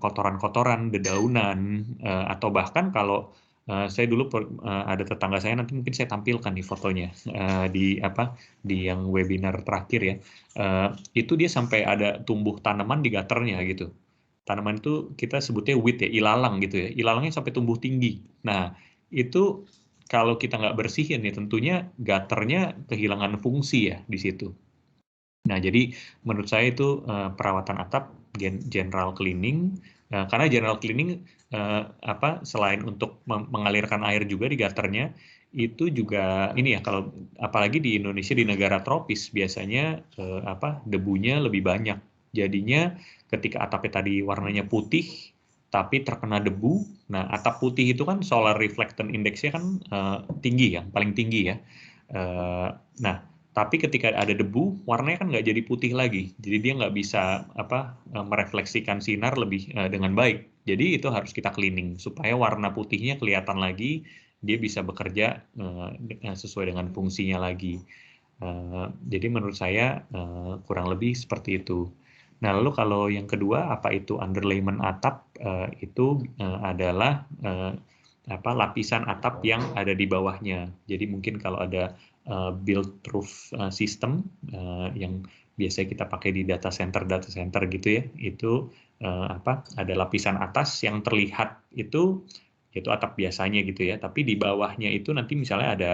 kotoran-kotoran, dedaunan, atau bahkan kalau saya dulu ada tetangga saya, nanti mungkin saya tampilkan di fotonya di yang webinar terakhir ya, itu dia sampai ada tumbuh tanaman di gutternya gitu. Tanaman itu kita sebutnya weed ya, ilalang gitu ya, ilalangnya sampai tumbuh tinggi. Nah, itu kalau kita nggak bersihin ya tentunya gutternya kehilangan fungsi ya di situ. Nah, jadi menurut saya itu perawatan atap general cleaning, karena general cleaning selain untuk mengalirkan air juga di gutternya, itu juga ini ya, kalau apalagi di Indonesia di negara tropis biasanya debunya lebih banyak. Jadinya ketika atapnya tadi warnanya putih tapi terkena debu, nah atap putih itu kan solar reflectance index-nya kan tinggi ya, paling tinggi ya. Nah, tapi ketika ada debu, warnanya kan nggak jadi putih lagi. Jadi dia nggak bisa merefleksikan sinar lebih dengan baik. Jadi itu harus kita cleaning supaya warna putihnya kelihatan lagi, dia bisa bekerja sesuai dengan fungsinya lagi. Jadi menurut saya kurang lebih seperti itu. Nah, lalu kalau yang kedua, apa itu underlayment atap? Itu adalah lapisan atap yang ada di bawahnya. Jadi mungkin kalau ada build roof system yang biasanya kita pakai di data center gitu ya, itu ada lapisan atas yang terlihat itu atap biasanya gitu ya, tapi di bawahnya itu nanti misalnya ada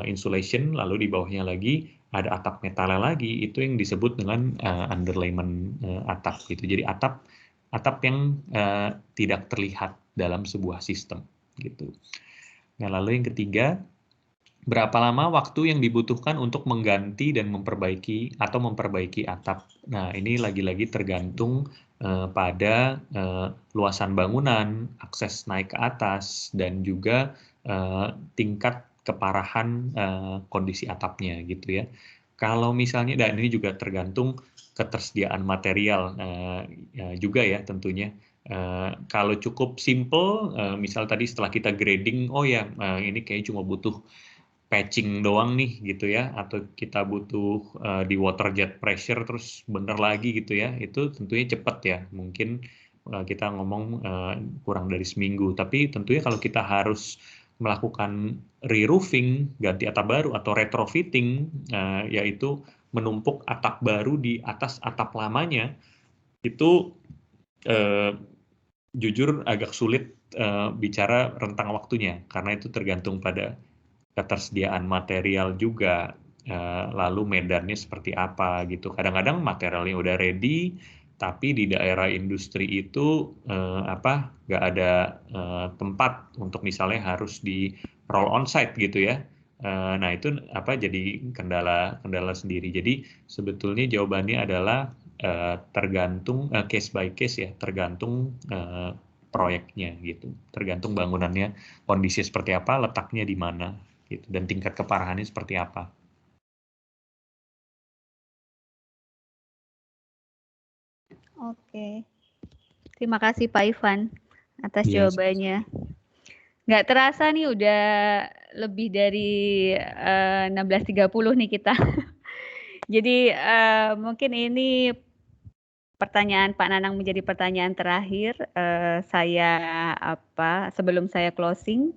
insulation, lalu di bawahnya lagi ada atap metalnya lagi, itu yang disebut dengan underlayment atap gitu. Jadi atap yang tidak terlihat dalam sebuah sistem gitu. Nah, lalu yang ketiga, berapa lama waktu yang dibutuhkan untuk mengganti dan memperbaiki atap? Nah, ini lagi-lagi tergantung pada luasan bangunan, akses naik ke atas, dan juga tingkat keparahan kondisi atapnya gitu ya. Kalau misalnya, dan ini juga tergantung ketersediaan material juga ya tentunya. Kalau cukup simple, misal tadi setelah kita grading, oh ya ini kayaknya cuma butuh patching doang nih gitu ya, atau kita butuh di water jet pressure terus bener lagi gitu ya, itu tentunya cepat ya, mungkin kita ngomong kurang dari seminggu. Tapi tentunya kalau kita harus melakukan re-roofing, ganti atap baru atau retrofitting, yaitu menumpuk atap baru di atas atap lamanya, itu jujur agak sulit bicara rentang waktunya, karena itu tergantung pada ketersediaan material juga, lalu medannya seperti apa gitu. Kadang-kadang materialnya udah ready, tapi di daerah industri itu nggak ada tempat untuk misalnya harus di roll on site gitu ya. Nah itu jadi kendala sendiri. Jadi sebetulnya jawabannya adalah tergantung case by case ya, tergantung proyeknya gitu, tergantung bangunannya kondisi seperti apa, letaknya di mana gitu, dan tingkat keparahannya seperti apa. Oke, terima kasih Pak Ivan atas Yes. jawabannya. Nggak terasa nih udah lebih dari 16.30 nih kita. Jadi mungkin ini pertanyaan Pak Nanang menjadi pertanyaan terakhir. Sebelum saya closing,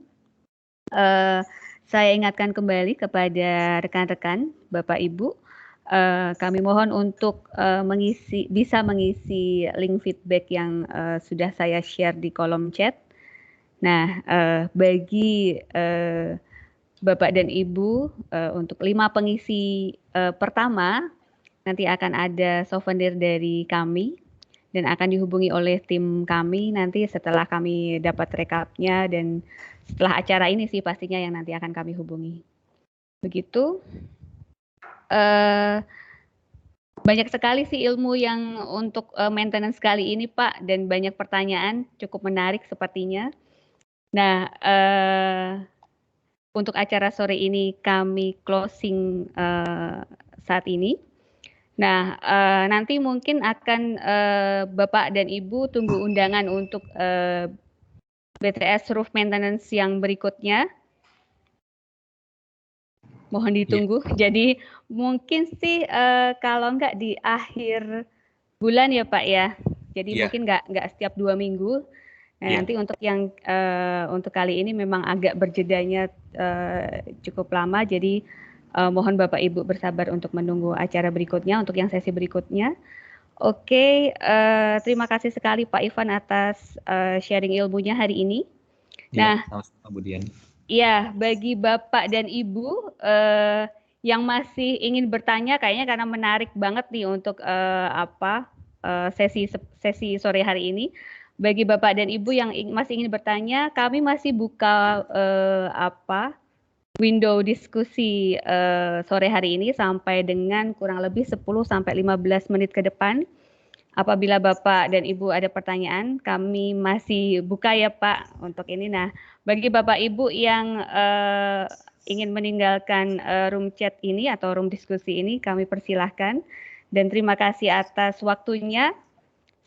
saya ingatkan kembali kepada rekan-rekan, Bapak Ibu, kami mohon untuk bisa mengisi link feedback yang sudah saya share di kolom chat. Nah, bagi Bapak dan Ibu, untuk 5 pengisi pertama, nanti akan ada souvenir dari kami dan akan dihubungi oleh tim kami nanti setelah kami dapat rekapnya dan setelah acara ini sih pastinya yang nanti akan kami hubungi. Begitu. Banyak sekali sih ilmu yang untuk maintenance kali ini Pak, dan banyak pertanyaan, cukup menarik sepertinya. Nah, untuk acara sore ini kami closing saat ini. Nah, nanti mungkin akan Bapak dan Ibu tunggu undangan untuk BTS Roof Maintenance yang berikutnya. Mohon ditunggu. Jadi mungkin sih kalau nggak di akhir bulan ya Pak ya. Jadi mungkin nggak setiap 2 minggu. Nah, nanti untuk yang untuk kali ini memang agak berjedanya cukup lama. Jadi mohon Bapak Ibu bersabar untuk menunggu acara berikutnya, untuk yang sesi berikutnya. Oke, terima kasih sekali Pak Ivan atas sharing ilmunya hari ini. Nah, sama-sama Bu Dian. Iya, bagi Bapak dan Ibu yang masih ingin bertanya, kayaknya karena menarik banget nih untuk sesi sore hari ini. Bagi Bapak dan Ibu yang masih ingin bertanya, kami masih buka window diskusi sore hari ini sampai dengan kurang lebih 10-15 menit ke depan. Apabila Bapak dan Ibu ada pertanyaan, kami masih buka ya Pak untuk ini. Nah, bagi Bapak Ibu yang ingin meninggalkan room chat ini atau room diskusi ini, kami persilahkan. Dan terima kasih atas waktunya.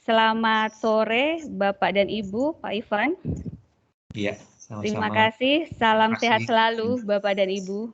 Selamat sore Bapak dan Ibu, Pak Ivan. Iya, sama-sama. Terima kasih, salam sehat selalu Bapak dan Ibu.